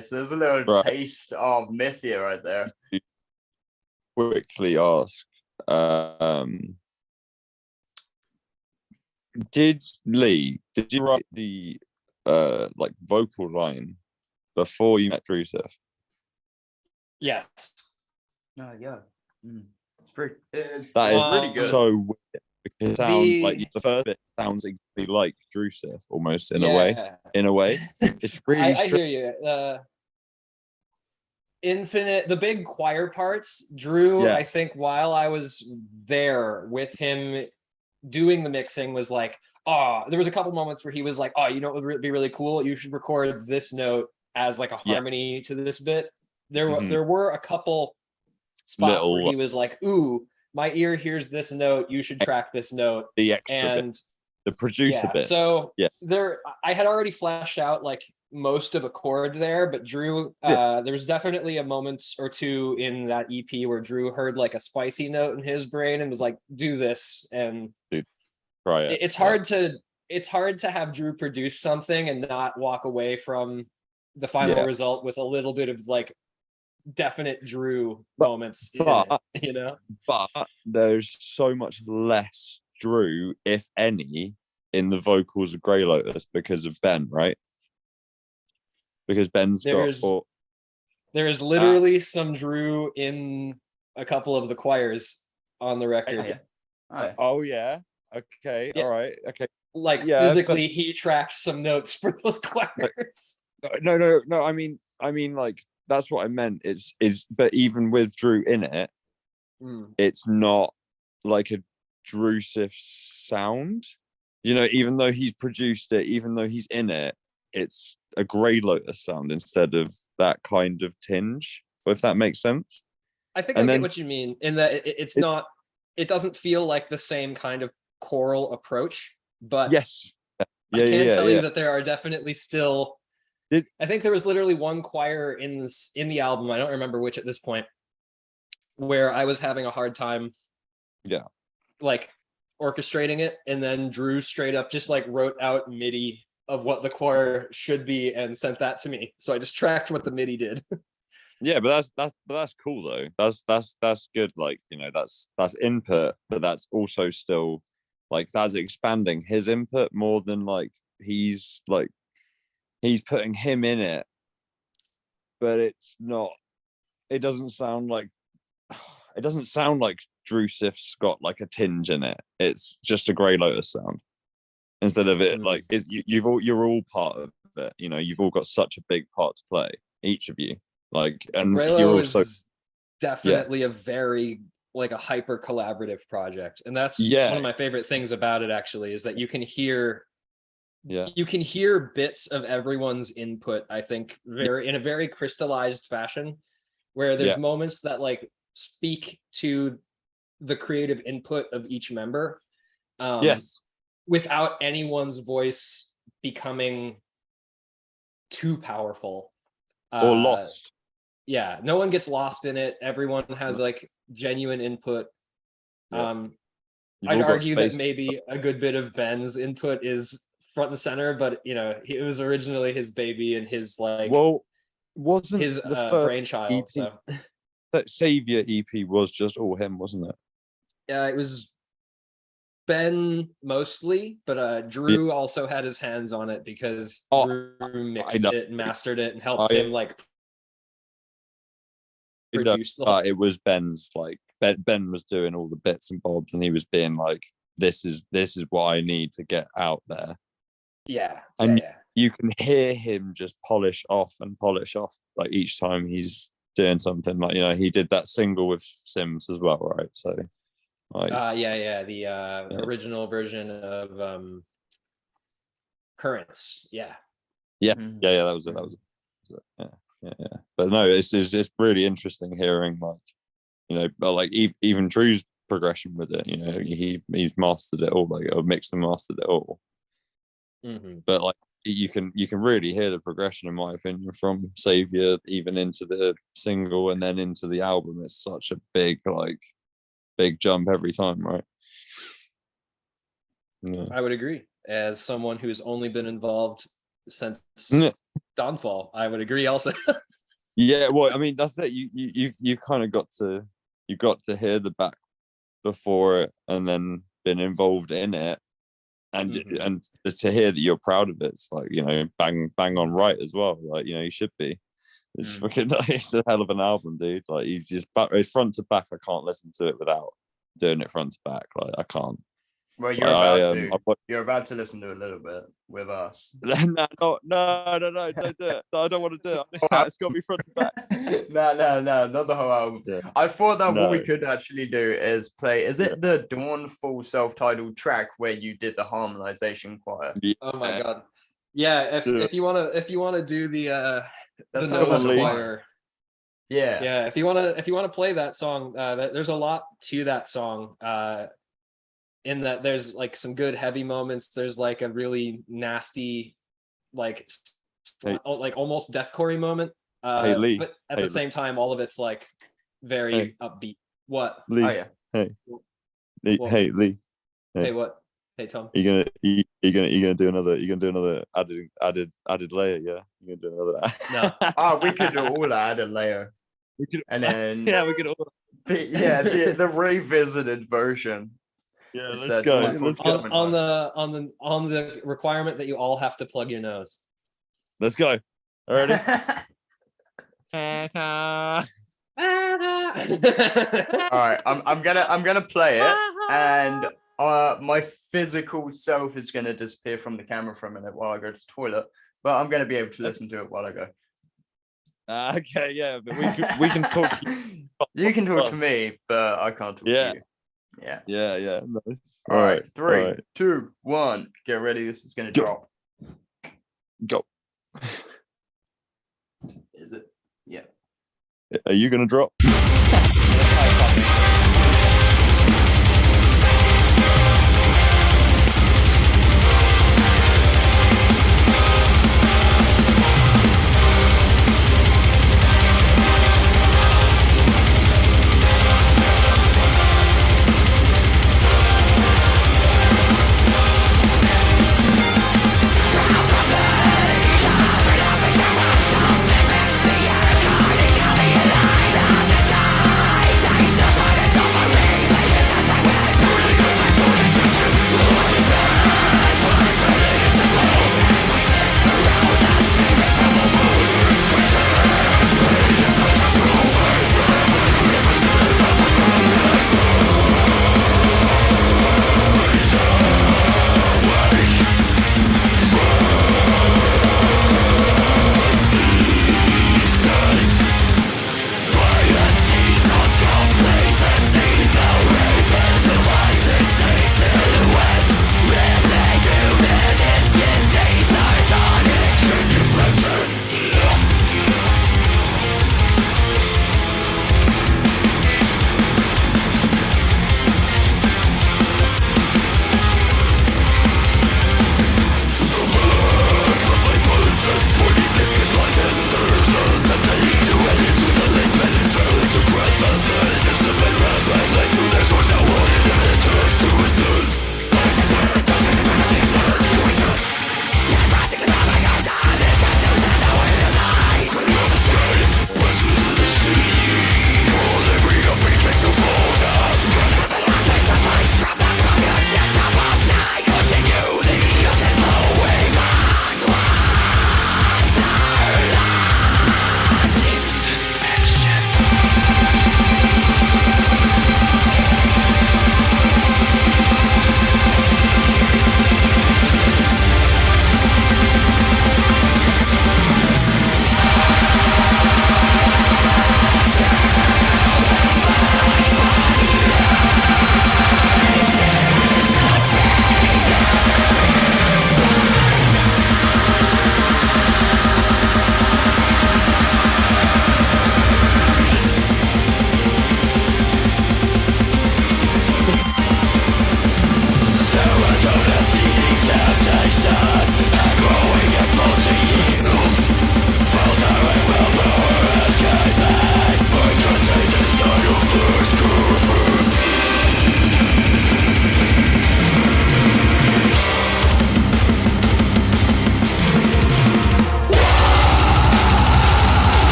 So there's a little taste of Mithya right there. Quickly ask, did you write the like vocal line before you met Drusif? Yes. It's pretty. That is really good. So weird. Because it sounds like the first bit sounds exactly like Drusif, almost in a way. It's really. I hear you. The big choir parts, Drew. I think while I was there with him doing the mixing was like, oh, there was a couple moments where he was like, oh, you know what would be really cool? You should record this note as like a harmony to this bit. There were a couple spots where he was like, ooh, my ear hears this note, you should track this note. The extra bit. The producer bit. So I had already fleshed out like most of a chord there, but Drew, there was definitely a moment or two in that EP where Drew heard like a spicy note in his brain and was like, do this. And try it. It's hard to have Drew produce something and not walk away from the final result with a little bit of like definite Drew moments in it, you know. But there's so much less Drew, if any, in the vocals of Greylotus because of Ben, right? Because Ben's there's literally some Drew in a couple of the choirs on the record. Oh yeah. Okay. Yeah. All right. Okay. Like physically, he tracked some notes for those choirs. No. I mean, like that's what I meant. But even with Drew in it, it's not like a Drewsif sound. You know, even though he's produced it, even though he's in it, it's a Greylotus sound instead of that kind of tinge. If that makes sense. I think I get what you mean in that it's not. It doesn't feel like the same kind of choral approach, but yes, I can tell you that there are definitely still. I think there was literally one choir in the album. I don't remember which at this point, where I was having a hard time. Yeah. Like orchestrating it, and then Drew straight up just like wrote out MIDI of what the choir should be and sent that to me. So I just tracked what the MIDI did. Yeah, but that's cool though. That's good. Like, you know, that's input, but that's also still like that's expanding his input more than like he's putting him in it. But it's not. It doesn't sound like Drewsif's got like a tinge in it. It's just a Greylotus sound instead of it like you're all part of it. You know, you've all got such a big part to play, each of you. Like, and you're also definitely a very like a hyper collaborative project, and that's one of my favorite things about it. Actually, is that you can hear bits of everyone's input. I think in a very crystallized fashion, where there's moments that like speak to the creative input of each member. Without anyone's voice becoming too powerful or lost. Yeah, no one gets lost in it. Everyone has like genuine input. I'd argue that maybe a good bit of Ben's input is front and center, but you know, it was originally his baby and his like wasn't his the first brainchild. EP, so that Savior EP was just all him, wasn't it? Yeah, it was Ben mostly, but Drew also had his hands on it because Drew mixed it and mastered it and helped him like produce. It was Ben's like Ben was doing all the bits and bobs, and he was being like, "This is what I need to get out there." You can hear him just polish off like each time he's doing something. Like, you know, he did that single with Sims as well, right? So like the original version of Currents. Yeah, that was it. Yeah. But no, it's really interesting hearing, like, you know, like even Drew's progression with it. You know, he's mastered it all, like, or mixed and mastered it all. But like you can really hear the progression, in my opinion, from Savior even into the single and then into the album. It's such a big jump every time, right? Yeah. I would agree. As someone who's only been involved since Dawnfall, I would agree also. Yeah, well, I mean, that's it. You kind of got to hear the back before it and then been involved in it, and to hear that you're proud of it, it's like, you know, bang on right as well. Like, you know, you should be. It's fucking it's a hell of an album, dude. Like, you just front to back. I can't listen to it without doing it front to back. Like, I can't. Well, you're about to listen to a little bit with us. No, don't do it. I don't want to do it. It's got to be front to back. No, not the whole album. Yeah. I thought that what we could actually do is play. Is it the Dawnfall self-titled track where you did the harmonization choir? Yeah. Oh my god. Yeah, if you wanna do the sounds Lotus choir. Yeah. If you wanna play that song, there's a lot to that song. In that there's like some good heavy moments. There's like a really nasty, like almost deathcore moment. Hey Lee. But at the same time, all of it's like very upbeat. What? Lee. Oh yeah. Hey. Hey Lee. Hey what? Hey Tom. You gonna do another added layer? Yeah. You gonna do another? No. Oh, we could do all added layer. We could. And then we could all. the revisited version. Yeah, let's go. On the requirement that you all have to plug your nose. Let's go. Already? All right, I'm gonna play it, and my physical self is gonna disappear from the camera for a minute while I go to the toilet, but I'm gonna be able to listen to it while I go. Okay, yeah, but we can talk to you. You can talk to me, but I can't talk to you. Yeah. Nice. All right, 3, 2, 1. Get ready. This is gonna drop. Go. Is it? Yeah. Are you gonna drop?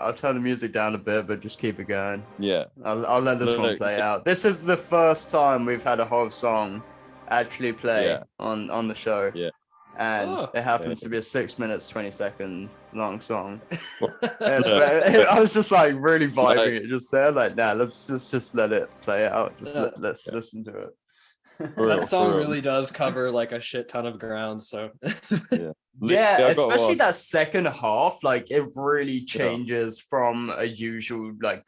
I'll turn the music down a bit, but just keep it going. Yeah. I'll let this one play out. This is the first time we've had a whole song actually play on the show. Yeah. And it happens to be a 6 minutes, 20-second long song. But I was just like really vibing it just there. Like, nah, let's just let it play out. Just let's listen to it. That song really does cover like a shit ton of ground. So yeah, especially that second half, like it really changes from a usual like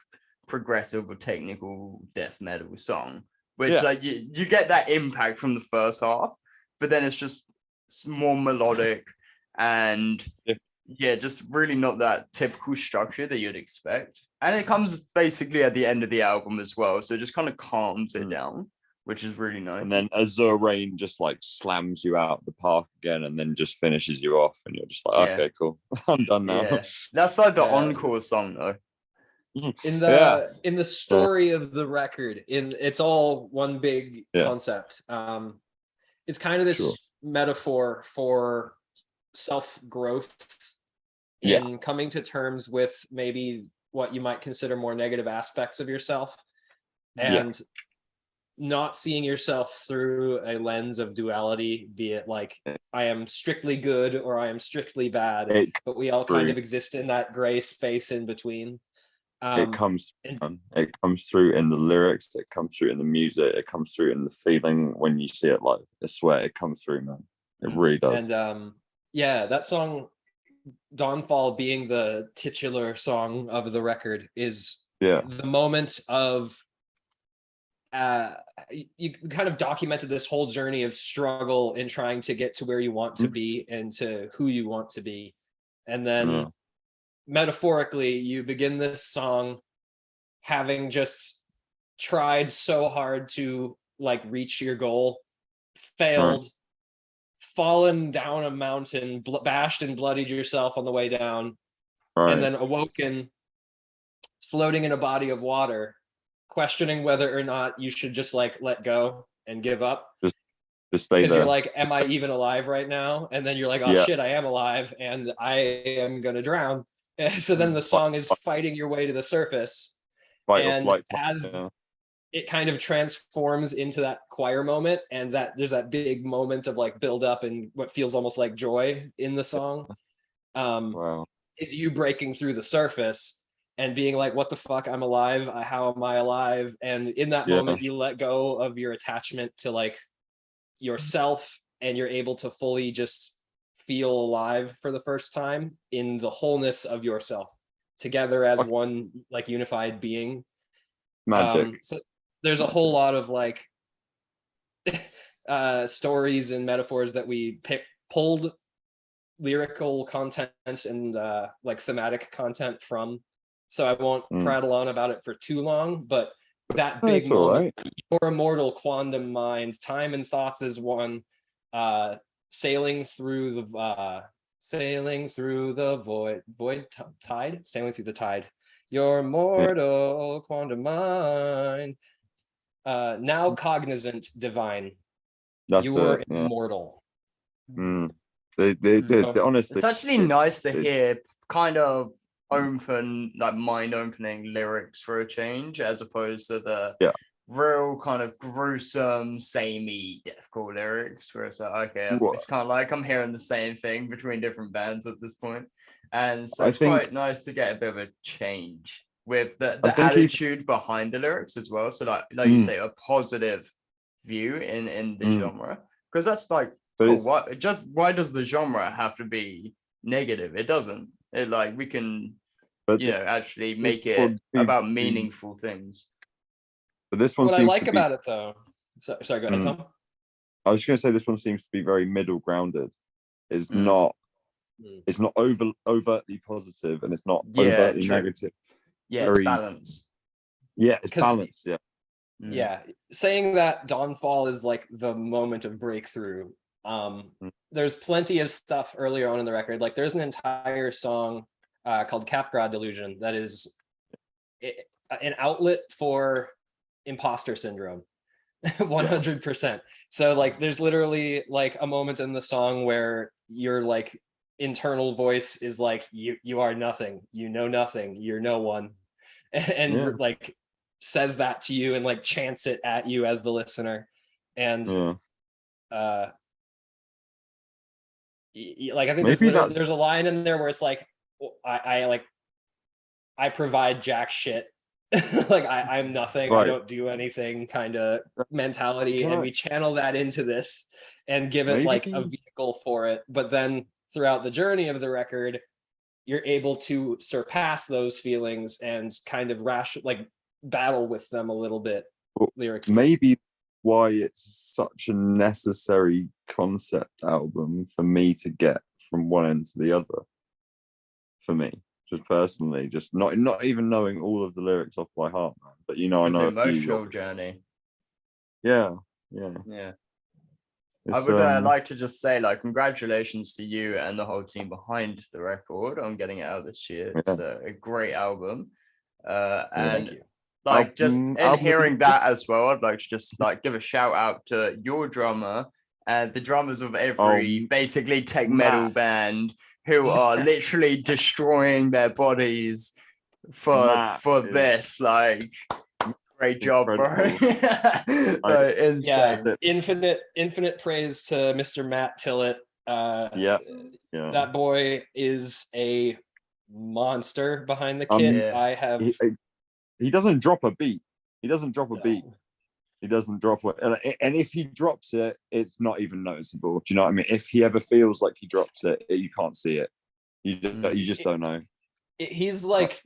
progressive or technical death metal song, which like you get that impact from the first half, but then it's more melodic and just really not that typical structure that you'd expect. And it comes basically at the end of the album as well, so it just kind of calms it down, which is really nice. And then Azure Rain just like slams you out the park again and then just finishes you off, and you're just like, okay, cool, I'm done now. Yeah. That's like the encore song though. In the story of the record, it's all one big concept. It's kind of this metaphor for self-growth and coming to terms with maybe what you might consider more negative aspects of yourself, and not seeing yourself through a lens of duality, be it like I am strictly good or I am strictly bad, but we all kind of exist in that gray space in between. It comes through in the lyrics, it comes through in the music, it comes through in the feeling when you see it live. I swear it comes through, man. It really does. And that song, Dawnfall, being the titular song of the record, is the moment of you kind of documented this whole journey of struggle in trying to get to where you want to be and to who you want to be. And then metaphorically, you begin this song having just tried so hard to like reach your goal, failed, fallen down a mountain, bashed and bloodied yourself on the way down, and then awoken, floating in a body of water, questioning whether or not you should just like let go and give up. Just stay there. Because you're like, am I even alive right now? And then you're like, oh shit, I am alive and I am gonna drown. And so then the song is fighting your way to the surface. It kind of transforms into that choir moment, and that there's that big moment of like build up and what feels almost like joy in the song. Is you breaking through the surface and being like, what the fuck, I'm alive, how am I alive? And in that moment you let go of your attachment to like yourself, and you're able to fully just feel alive for the first time in the wholeness of yourself, together as one like unified being. Magic. So there's a whole lot of like stories and metaphors that we pulled lyrical content and like thematic content from. So I won't prattle on about it for too long, but that big moment, your immortal quantum mind, time and thoughts is one, sailing through the tide, your mortal quantum mind, now cognizant divine. You are immortal. They honestly, it's actually nice to hear kind of open, like mind-opening lyrics for a change, as opposed to the real kind of gruesome, samey deathcore lyrics, where it's like, okay, it's kind of like I'm hearing the same thing between different bands at this point. And so it's quite nice to get a bit of a change with the attitude behind the lyrics as well. So like you say, a positive view in the genre, because that's like, why does the genre have to be negative? It doesn't. It like we can, actually make it about meaningful things. But this one, what I like about it though, sorry, go ahead, Tom. I was just going to say this one seems to be very middle grounded. It's not overtly positive, and it's not overtly negative. It's balanced. Yeah, it's balanced. Yeah, saying that Dawnfall is like the moment of breakthrough. There's plenty of stuff earlier on in the record. Like there's an entire song called Capgrad Delusion that is an outlet for imposter syndrome. 100%. So like there's literally like a moment in the song where you're like internal voice is like, you are nothing, you know nothing, you're no one, and like says that to you and like chants it at you as the listener. And like I think there's a line in there where it's like, I provide jack shit. Like I'm nothing, right. I don't do anything kind of mentality. And we channel that into this and give it like a vehicle for it. But then throughout the journey of the record, you're able to surpass those feelings and kind of battle with them a little bit lyrically. Maybe why it's such a necessary concept album for me to get from one end to the other. For me, just personally, just not even knowing all of the lyrics off by heart, man. But I know an emotional journey. Yeah. I would like to just say, like, congratulations to you and the whole team behind the record on getting it out this year. It's a great album. And like, just in hearing that as well, I'd like to just like give a shout out to your drummer and the drummers of every basically tech metal band who are literally destroying their bodies for this. Like, great job, bro. Insane. Infinite praise to Mr. Matt Tillett. That boy is a monster behind the kit. He doesn't drop a beat. He doesn't drop it. And if he drops it, it's not even noticeable. Do you know what I mean? If he ever feels like he drops it, you can't see it. You just don't know. He's like,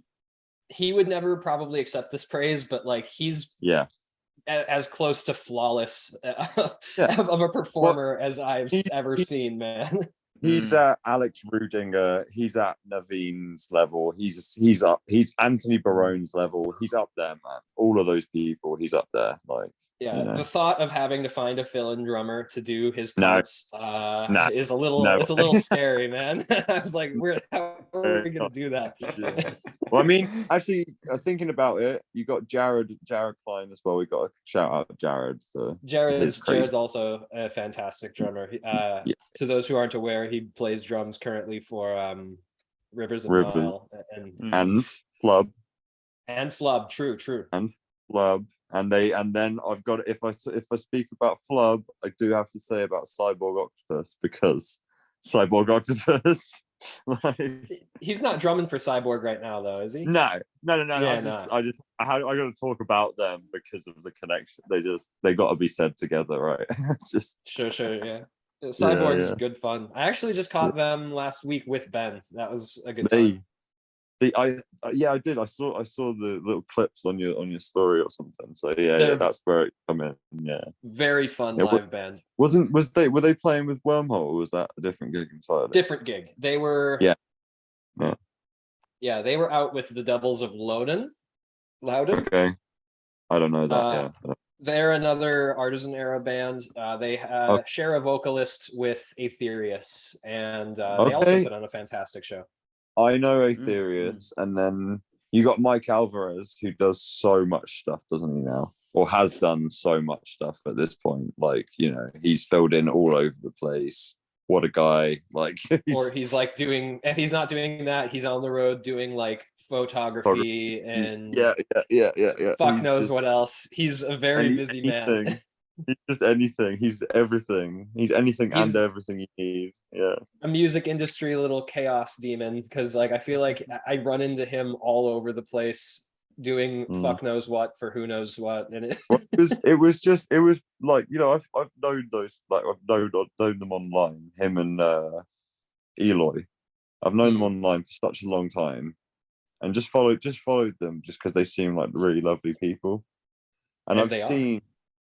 he would never probably accept this praise, but like he's as close to flawless of a performer as I've ever seen, man. He's at Alex Rudinger. He's at Naveen's level. He's up. He's Anthony Barone's level. He's up there, man. All of those people, he's up there. Like, the thought of having to find a fill-in drummer to do his parts is a little scary, man. I was like, how are we gonna do that? Well, I mean, actually, thinking about it, you got Jared Klein as well. We got to shout out Jared for Jared's also a fantastic drummer. To those who aren't aware, he plays drums currently for Rivers of Nile and Flub. True. And Flub. And then I've got, if I speak about Flub, I do have to say about Cyborg Octopus, because Cyborg Octopus, like, he's not drumming for Cyborg right now, though, is he? No. Yeah, I got to talk about them because of the connection. They got to be said together, right? Just sure, yeah. Cyborg's good fun. I actually just caught them last week with Ben. That was a good time. I did. I saw the little clips on your story or something. So that's where it come in. Yeah. Very fun live band. Were they playing with Wormhole, or was that a different gig entirely? Different gig. They were they were out with the Devils of Loudon. Okay. I don't know that. They're another Artisan era band. They share a vocalist with Aetherius, and they also put on a fantastic show. I know Aetherius, and then you got Mike Alvarez, who does so much stuff, doesn't he now? Or has done so much stuff at this point. Like, he's filled in all over the place. What a guy. Like, he's like if he's not doing that, he's on the road doing like photography and fuck knows what else. He's a very busy man. He's just anything. He's everything. He's anything and everything you need. Yeah. A music industry little chaos demon, because like I feel like I run into him all over the place doing fuck knows what for who knows what. And it was like, I've known those, like I've known them online, him and Eloy. I've known them online for such a long time, and just followed them just because they seem like really lovely people. And I've seen.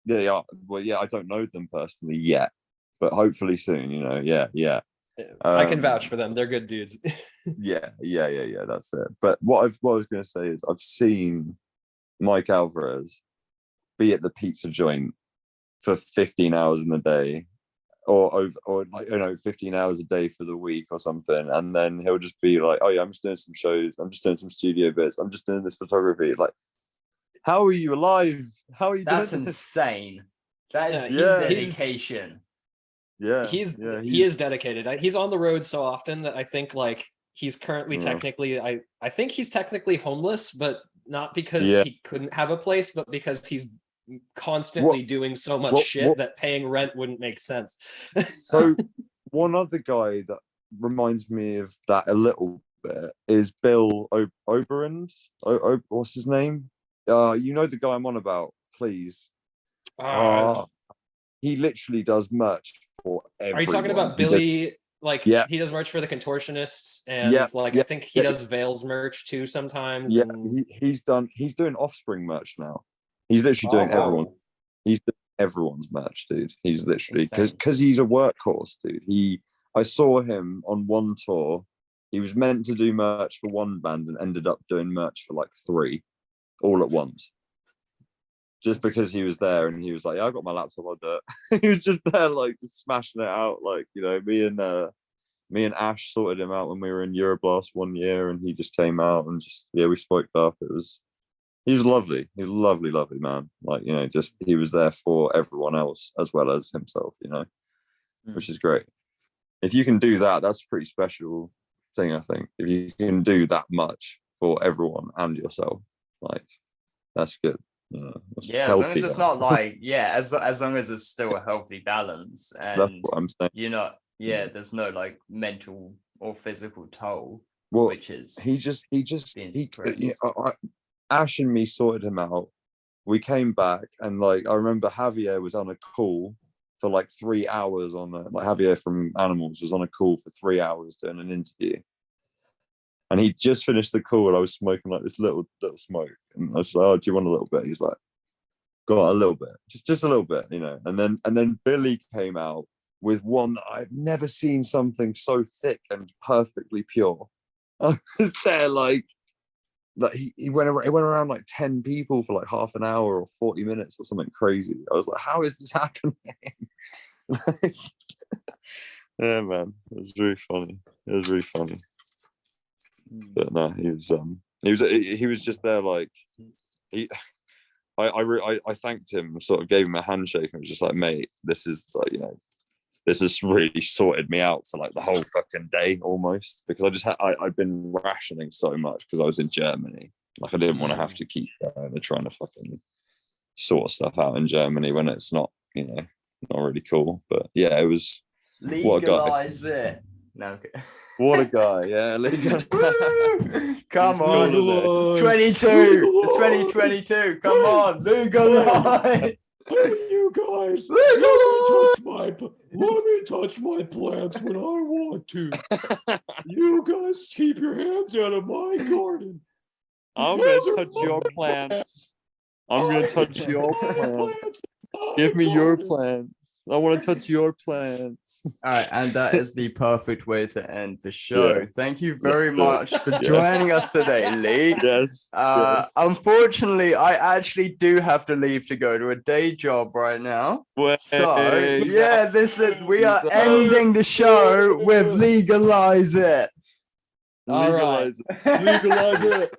Yeah. Well, I don't know them personally yet, but hopefully soon. I can vouch for them. They're good dudes. Yeah. That's it. But what I was going to say is I've seen Mike Alvarez be at the pizza joint for 15 hours in the day, or 15 hours a day for the week or something, and then he'll just be like, "Oh yeah, I'm just doing some shows. I'm just doing some studio bits. I'm just doing this photography." Like, how are you alive? How are you? That's insane. That is dedication. he is dedicated. He's on the road so often that I think like he's currently technically, I think he's technically homeless, but not because he couldn't have a place, but because he's constantly doing so much shit that paying rent wouldn't make sense. So one other guy that reminds me of that a little bit is Bill Oberend. What's his name? You know the guy I'm on about, please. He literally does merch for everyone. Are you talking about Billy? He does merch for the Contortionists, and I think he does Veils merch too sometimes. Yeah, he's doing Offspring merch now. He's literally doing everyone. He's doing everyone's merch, dude. He's literally because he's a workhorse, dude. I saw him on one tour. He was meant to do merch for one band and ended up doing merch for like 3 all at once. Just because he was there and he was like, yeah, I got my laptop, I'll do it. He was just there, like, just smashing it out. Like, you know, me and Ash sorted him out when we were in Euroblast one year, and he just came out and just, we spoke up. He was lovely. He's a lovely, lovely man. Like, you know, just, he was there for everyone else as well as himself, you know, which is great. If you can do that, that's a pretty special thing, I think. If you can do that much for everyone and yourself, like, that's good. As long as it's not like as long as it's still a healthy balance, and that's what I'm saying. You're not there's no like mental or physical toll. Well, which is Ash and me sorted him out. We came back, and like I remember Javier was on a call for like 3 hours Javier from Animals was on a call for 3 hours doing an interview. And he just finished the call, and I was smoking like this little smoke. And I was like, "Oh, do you want a little bit?" He's like, "Go on, a little bit, just a little bit, you know." And then Billy came out with one that I've never seen something so thick and perfectly pure. I was there like he went around like 10 people for like half an hour or 40 minutes or something crazy. I was like, "How is this happening?" Yeah, man, it was really funny. But no, he was just there, like I thanked him and sort of gave him a handshake and was just like, "Mate, this is like, you know, this has really sorted me out for like the whole fucking day almost," because I'd been rationing so much because I was in Germany. Like I didn't want to have to keep trying to fucking sort stuff out in Germany when it's not, you know, not really cool. But yeah, it was legalize it. No, okay. What a guy, yeah. Come on, it's 22. It's 2022. Come on, legalize. You guys, let me touch my plants when I want to. You guys keep your hands out of my garden. I'm going to touch your plants. I'm going to touch your plants. Give me your plants. I want to touch your plants. All right, and that is the perfect way to end the show. Thank you very much for joining us today, Lee. Yes. Unfortunately, I actually do have to leave to go to a day job right now. So we are ending the show with legalize it. Legalize it.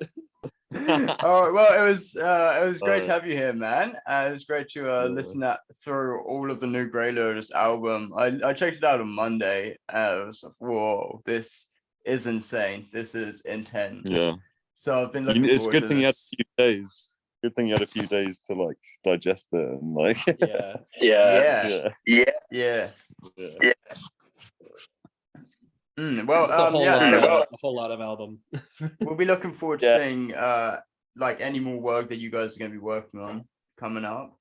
All right, well, it was great to have you here, man. It was great to listen through all of the new Greylotus album. I checked it out on Monday. I was like, whoa, this is insane. This is intense. Yeah. So I've been looking forward to this. It's a good thing you had a few days. Good thing you had a few days to like digest it and like. Yeah. Well, a whole lot of album. We'll be looking forward to seeing like any more work that you guys are going to be working on coming up.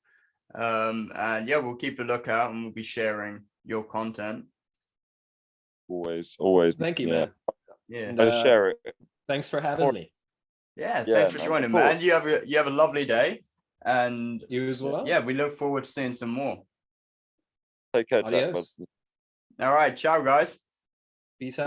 And we'll keep a lookout and we'll be sharing your content. Always. Thank you, man. Yeah. Share it. Thanks for having me. Yeah, thanks for joining, man. You have a lovely day. And you as well. Yeah, we look forward to seeing some more. Take care, Jack. All right, ciao, guys. Peace out.